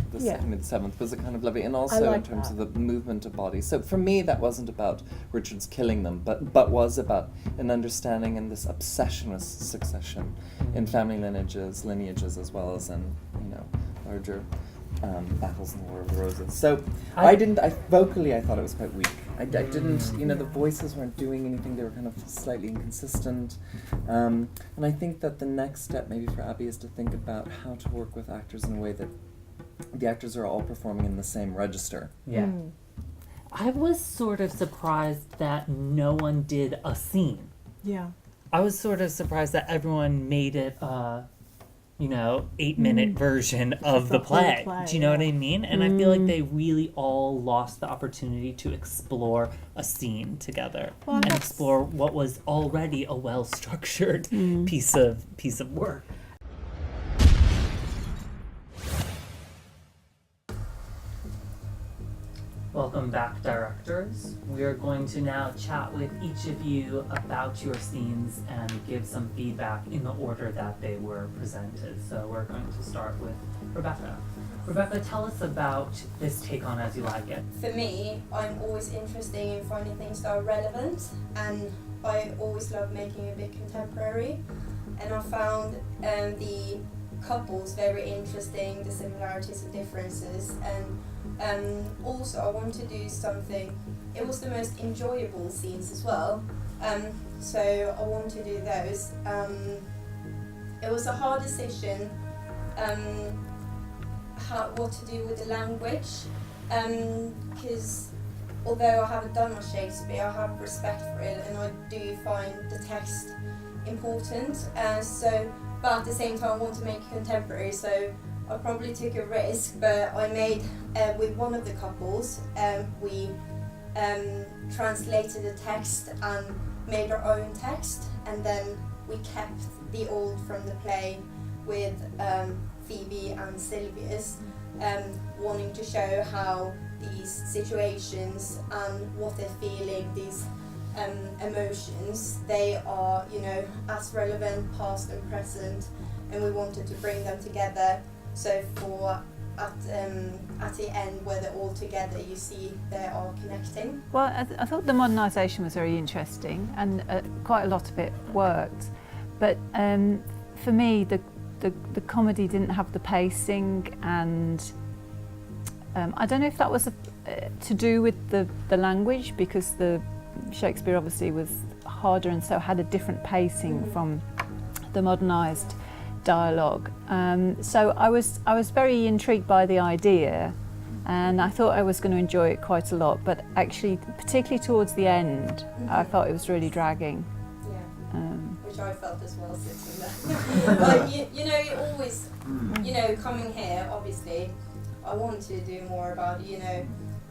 seventh was a kind of lovely, and also in like terms that. of the movement of bodies. So for me, that wasn't about Richard's killing them, but was about an understanding and this obsession with succession in family lineages as well as in larger battles in the War of the Roses. So vocally I thought it was quite weak. I didn't, the voices weren't doing anything. They were kind of slightly inconsistent. And I think that the next step maybe for Abby is to think about how to work with actors in a way that the actors are all performing in the same register. Yeah. I was sort of surprised that no one did a scene. Yeah. I was sort of surprised that everyone made it 8-minute version of the play. Do you know what I mean? And I feel like they really all lost the opportunity to explore a scene together and explore what was already a well-structured piece of work. Welcome back, directors. We are going to now chat with each of you about your scenes and give some feedback in the order that they were presented. So we're going to start with Rebecca. Rebecca, tell us about this take on As You Like It. For me, I'm always interested in finding things that are relevant, and I always love making a bit contemporary. And I found the couples very interesting, the similarities and differences, and also I want to do something. It was the most enjoyable scenes as well, so I want to do those. It was a hard decision. What to do with the language, because although I haven't done much Shakespeare, I have respect for it, and I do find the text important. But at the same time, I want to make it contemporary, so I probably took a risk. But I made with one of the couples, we translated the text and made our own text, and then we kept the old from the play with Phoebe and Sylvia's, wanting to show how these situations and what they're feeling, these emotions, they are, as relevant, past and present, and we wanted to bring them together. So at the end, where they're all together, you see they are connecting. Well, I thought the modernisation was very interesting, and quite a lot of it worked. But for me, the comedy didn't have the pacing, and I don't know if that was to do with the language, because the Shakespeare obviously was harder and so had a different pacing from the modernised dialogue. So I was very intrigued by the idea, and I thought I was going to enjoy it quite a lot, but actually, particularly towards the end, I felt it was really dragging. Which I felt as well sitting there. But you always, coming here, obviously, I want to do more about it,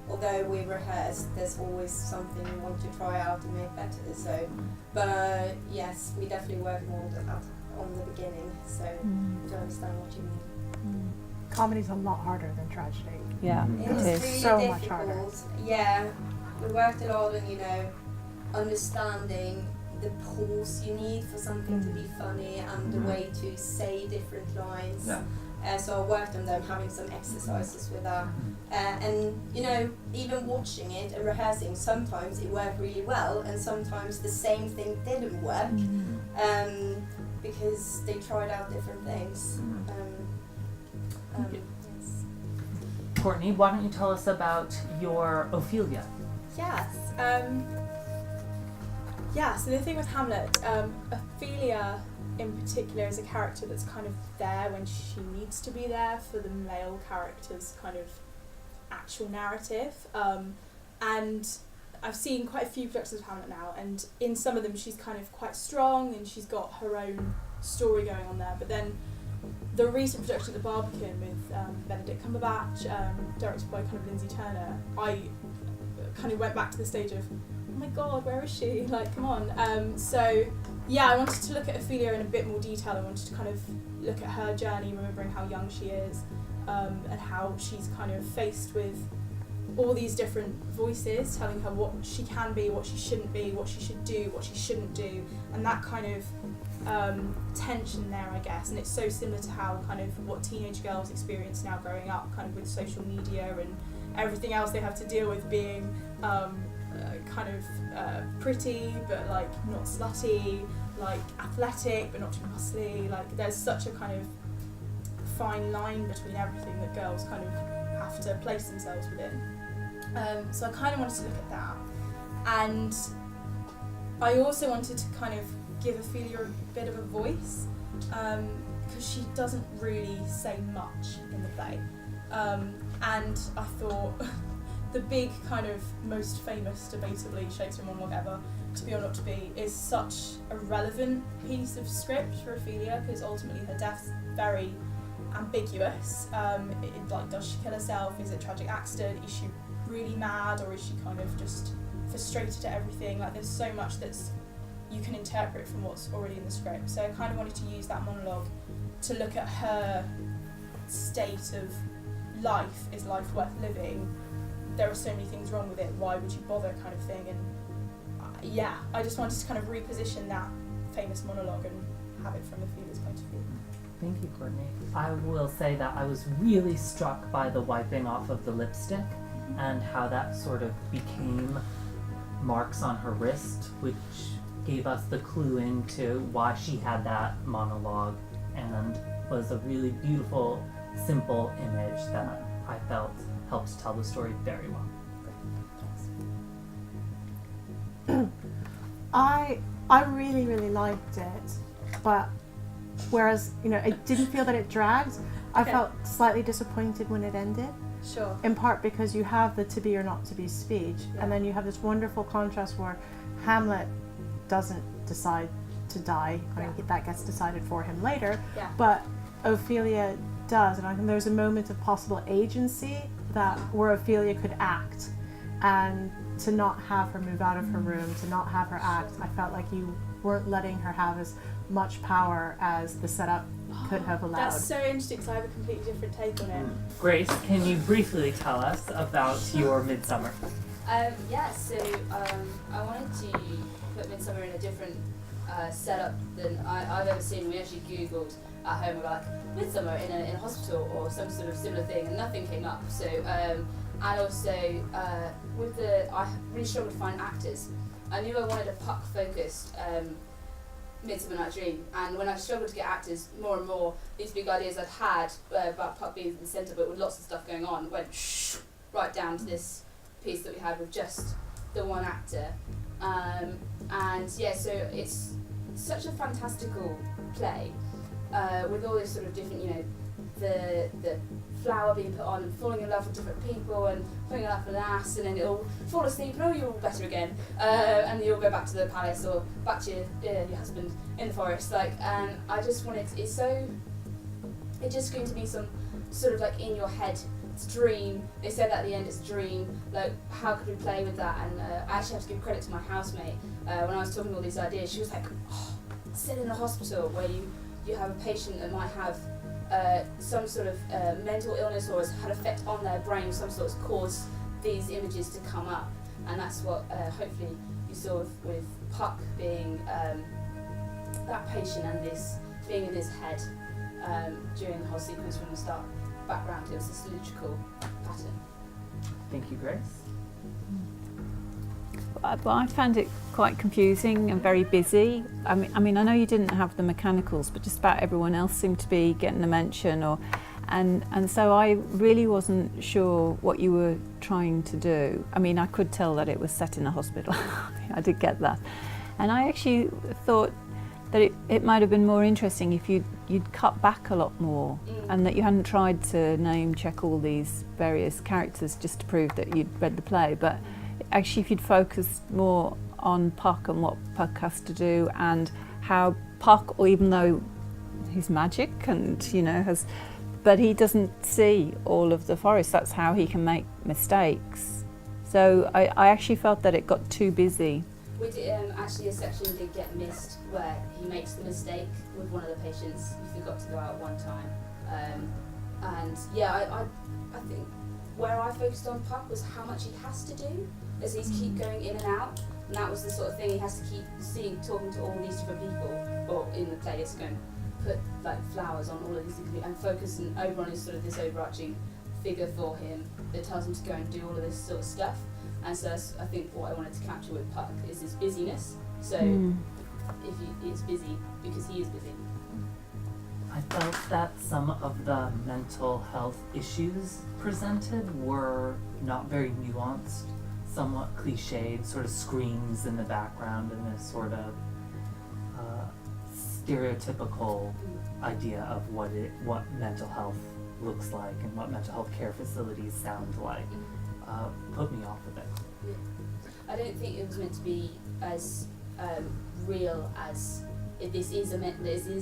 although we rehearse, there's always something we want to try out and make better. So, but yes, we definitely work more on that on the beginning, so to understand what you mean. Comedy's a lot harder than tragedy. Yeah, it is really so difficult. much harder. Yeah, we worked a lot on, understanding the pause you need for something to be funny, and the way to say different lines. So I worked on them, having some exercises with that. And even watching it and rehearsing, sometimes it worked really well, and sometimes the same thing didn't work, because they tried out different things. Yes. Courtney, why don't you tell us about your Ophelia? Yes. So the thing with Hamlet, Ophelia in particular is a character that's kind of there when she needs to be there for the male character's kind of actual narrative. And I've seen quite a few productions of Hamlet now, and in some of them she's kind of quite strong and she's got her own story going on there. But then the recent production of The Barbican with Benedict Cumberbatch, directed by kind of Lindsay Turner, I kind of went back to the stage of, oh my god, where is she? Like, come on. So yeah, I wanted to look at Ophelia in a bit more detail. I wanted to kind of look at her journey, remembering how young she is, and how she's kind of faced with all these different voices telling her what she can be, what she shouldn't be, what she should do, what she shouldn't do, and that kind of tension there, I guess. And it's so similar to how kind of what teenage girls experience now growing up, kind of with social media and everything else they have to deal with, being pretty but like not slutty, like athletic but not too muscly. Like there's such a kind of fine line between everything that girls kind of have to place themselves within. So I kind of wanted to look at that, and I also wanted to kind of give Ophelia a bit of a voice, because she doesn't really say much in the play, and I thought the big kind of most famous, debatably, Shakespeare monologue ever, To Be or Not to Be, is such a relevant piece of script for Ophelia, because ultimately her death's very ambiguous. Does she kill herself? Is it a tragic accident? Is she really mad, or is she kind of just frustrated at everything? Like, there's so much that's you can interpret from what's already in the script. So I kind of wanted to use that monologue to look at her state of life. Is life worth living? There are so many things wrong with it, why would you bother, kind of thing. And I just wanted to kind of reposition that famous monologue and have it from Ophelia's point of view. Thank you, Courtney. I will say that I was really struck by the wiping off of the lipstick and how that sort of became marks on her wrist, which gave us the clue into why she had that monologue, and was a really beautiful, simple image that I felt helped tell the story very well. I really, really liked it, but whereas, you know, I didn't feel that it dragged, I felt slightly disappointed when it ended. Sure. In part because you have the to be or not to be speech, and then you have this wonderful contrast where Hamlet doesn't decide to die. I mean, that gets decided for him later, but Ophelia does, and I think there's a moment of possible agency that where Ophelia could act, and to not have her move out of her room, to not have her act, I felt like you weren't letting her have as much power as the setup could have allowed. That's so interesting because I have a completely different take on it. Grace, can you briefly tell us about your Midsummer? So I wanted to put Midsummer in a different setup than I've ever seen. We actually Googled at home about Midsummer in a hospital or some sort of similar thing, and nothing came up. So and also I really struggled to find actors. I knew I wanted a Puck-focused Midsummer Night's Dream, and when I struggled to get actors, more and more these big ideas I'd had about Puck being in the centre but with lots of stuff going on went right down to this piece that we had with just the one actor. So it's such a fantastical play with all this sort of different, the flower being put on and falling in love with different people and falling in love with an ass, and then it'll fall asleep and you're all better again, and you'll go back to the palace or back to your husband in the forest. And I just wanted it's just going to be some sort of like in your head. It's a dream. They said at the end it's a dream. Like, how could we play with that? And I actually have to give credit to my housemate. When I was talking all these ideas, she was like, sit in a hospital where you have a patient that might have some sort of mental illness or has had effect on their brain, some sort of caused these images to come up. And that's what hopefully you saw with Puck being that patient and this being in his head during the whole sequence from the start. Background, it was a cylindrical pattern. Thank you, Grace. But I found it quite confusing and very busy. I mean, I know you didn't have the mechanicals, but just about everyone else seemed to be getting a mention, and so I really wasn't sure what you were trying to do. I mean, I could tell that it was set in a hospital. I did get that, and I actually thought that it might have been more interesting if you'd cut back a lot more, and that you hadn't tried to name check all these various characters just to prove that you'd read the play, but actually if you'd focused more on Puck and what Puck has to do, and how Puck, or even though he's magic and but he doesn't see all of the forest, that's how he can make mistakes. So I actually felt that it got too busy. We did, actually a section did get missed where he makes the mistake with one of the patients. He forgot to go out one time. I think where I focused on Puck was how much he has to do, as he's keep going in and out. And that was the sort of thing he has to keep talking to all these different people, or in the play it's going to put like flowers on all of these different people and focusing over on his sort of this overarching figure for him that tells him to go and do all of this sort of stuff. And so I think what I wanted to capture with Puck is his busyness. So it's busy because he is busy. I felt that some of the mental health issues presented were not very nuanced, somewhat cliched, sort of screams in the background and this sort of stereotypical idea of what mental health looks like and what mental health care facilities sound like. Put me off of it. Yeah. I don't think it was meant to be as real as this is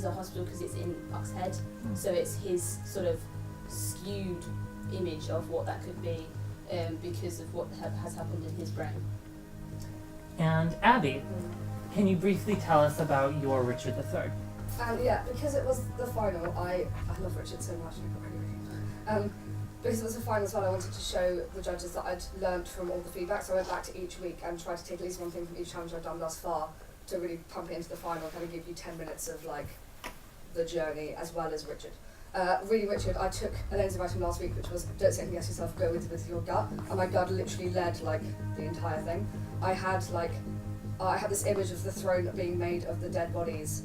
a hospital because it's in Puck's head. So it's his sort of skewed image of what that could be because of what has happened in his brain. And Abby, can you briefly tell us about your Richard III? Because it was the final, I love Richard so much. Because it was the final as well, I wanted to show the judges that I'd learnt from all the feedback, so I went back to each week and tried to take at least one thing from each challenge I've done thus far to really pump it into the final, kind of give you 10 minutes of like the journey as well as Richard. Reading Richard, I took Elaine's advice from last week, which was don't say anything against yourself, go with your gut, and my gut literally led like the entire thing. I had this image of the throne being made of the dead bodies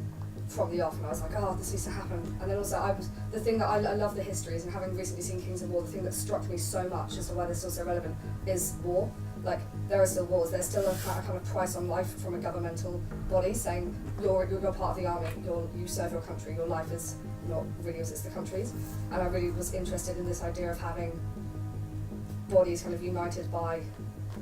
from the off, and I was like, oh, this needs to happen. And then also, the thing that I love the histories, and having recently seen Kings of War, the thing that struck me so much as to why they're still so relevant is war. Like, there are still wars. There's still a kind of price on life from a governmental body saying you're part of the army, you serve your country, your life is not really yours, it's the country's. And I really was interested in this idea of having bodies kind of united by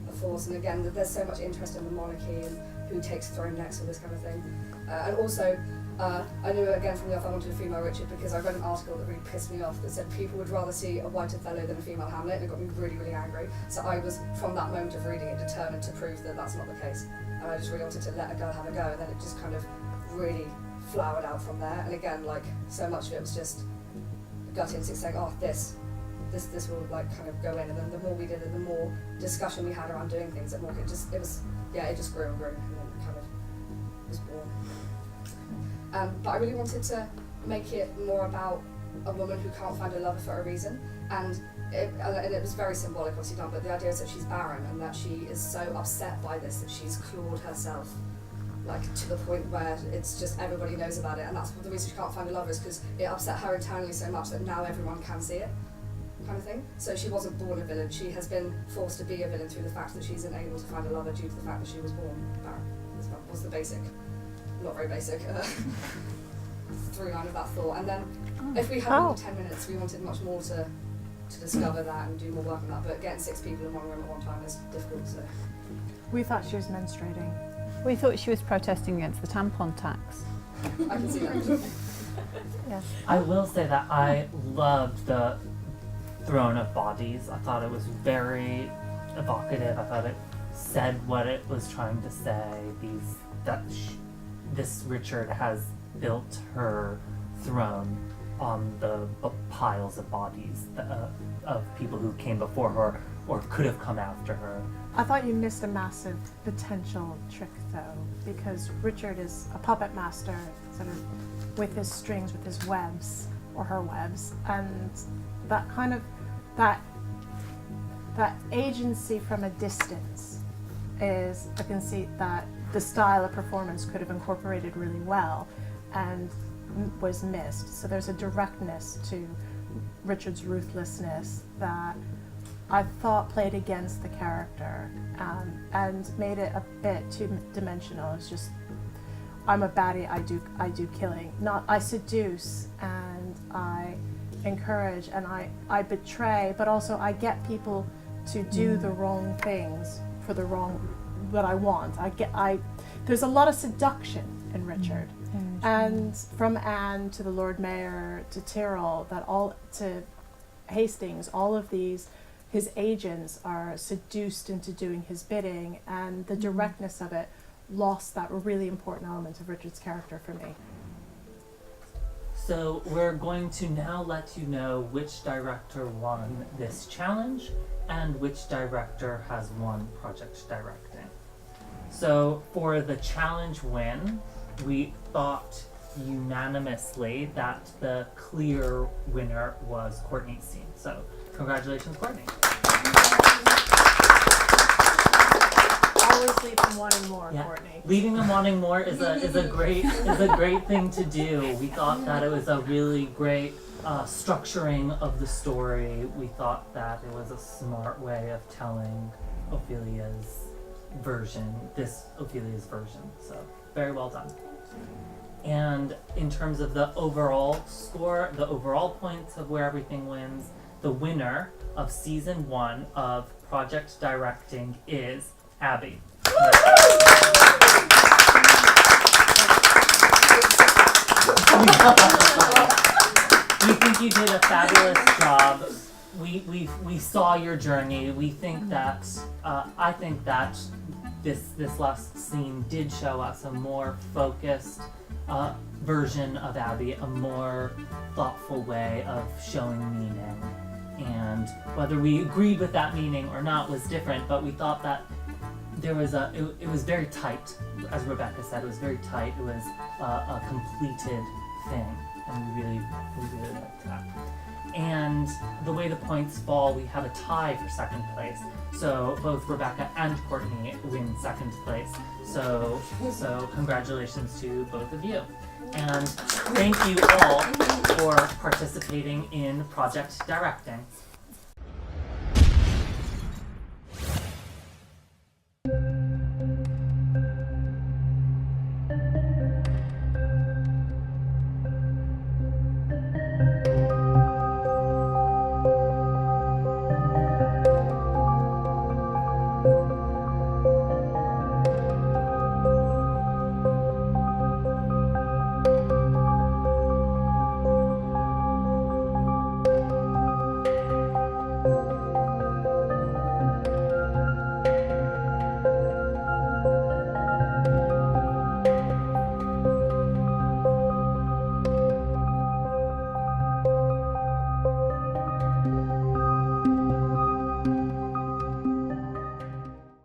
a force. And again, there's so much interest in the monarchy and who takes throne next and this kind of thing. And also, I knew again from the off I wanted a female Richard because I read an article that really pissed me off that said people would rather see a white Othello than a female Hamlet, and it got me really, really angry. So I was, from that moment of reading it, determined to prove that that's not the case. And I just really wanted to let a girl have a go, and then it just kind of really flowered out from there. And again, like, so much of it was just a gut instinct saying, oh, this will like kind of go in, and then the more we did it, the more discussion we had around doing things, the more it just grew and grew, and then it kind of was born. But I really wanted to make it more about a woman who can't find a lover for a reason, and it was very symbolic, obviously done, but the idea is that she's barren and that she is so upset by this that she's clawed herself, like, to the point where it's just everybody knows about it, and that's the reason she can't find a lover, is because it upset her internally so much that now everyone can see it, kind of thing. So she wasn't born a villain, she has been forced to be a villain through the fact that she's unable to find a lover due to the fact that she was born barren. That was the basic, not very basic, through line of that thought. And then if we had only 10 minutes, we wanted much more to discover that and do more work on that, but getting 6 people in one room at one time is difficult, so. We thought she was menstruating. We thought she was protesting against the tampon tax. I can see that. Yes. I will say that I loved the Throne of Bodies. I thought it was very evocative. I thought it said what it was trying to say. This Richard has built her throne on the piles of bodies of people who came before her or could have come after her. I thought you missed a massive potential trick, though, because Richard is a puppet master, sort of with his strings, with his webs, or her webs, and that kind of, that agency from a distance is a conceit that the style of performance could have incorporated really well and was missed. So there's a directness to Richard's ruthlessness that I thought played against the character and made it a bit two-dimensional. It's just, I'm a baddie, I do killing. Not, I seduce and I encourage and I betray, but also I get people to do the wrong things for the wrong, what I want. There's a lot of seduction in Richard. And from Anne to the Lord Mayor to Tyrrell, to Hastings, all of these, his agents are seduced into doing his bidding, and the directness of it lost that really important element of Richard's character for me. So we're going to now let you know which director won this challenge and which director has won project directing. So for the challenge win, we thought unanimously that the clear winner was Courtney's scene. So congratulations, Courtney. Always leave them wanting more, Yeah. Courtney. Leaving them wanting more is a great thing to do. We thought that it was a really great structuring of the story. We thought that it was a smart way of telling Ophelia's version. So very well done. And in terms of the overall score, the overall points of where everything wins, the winner of season 1 of project directing is Abby. We think you did a fabulous job. We saw your journey. We think that I think that this last scene did show us a more focused version of Abby, a more thoughtful way of showing meaning. And whether we agreed with that meaning or not was different, but we thought that there was it was very tight. As Rebecca said, it was very tight. It was a completed thing. and we really liked that. And the way the points fall, we have a tie for second place. So both Rebecca and Courtney win second place. So congratulations to both of you. And thank you all for participating in project directing.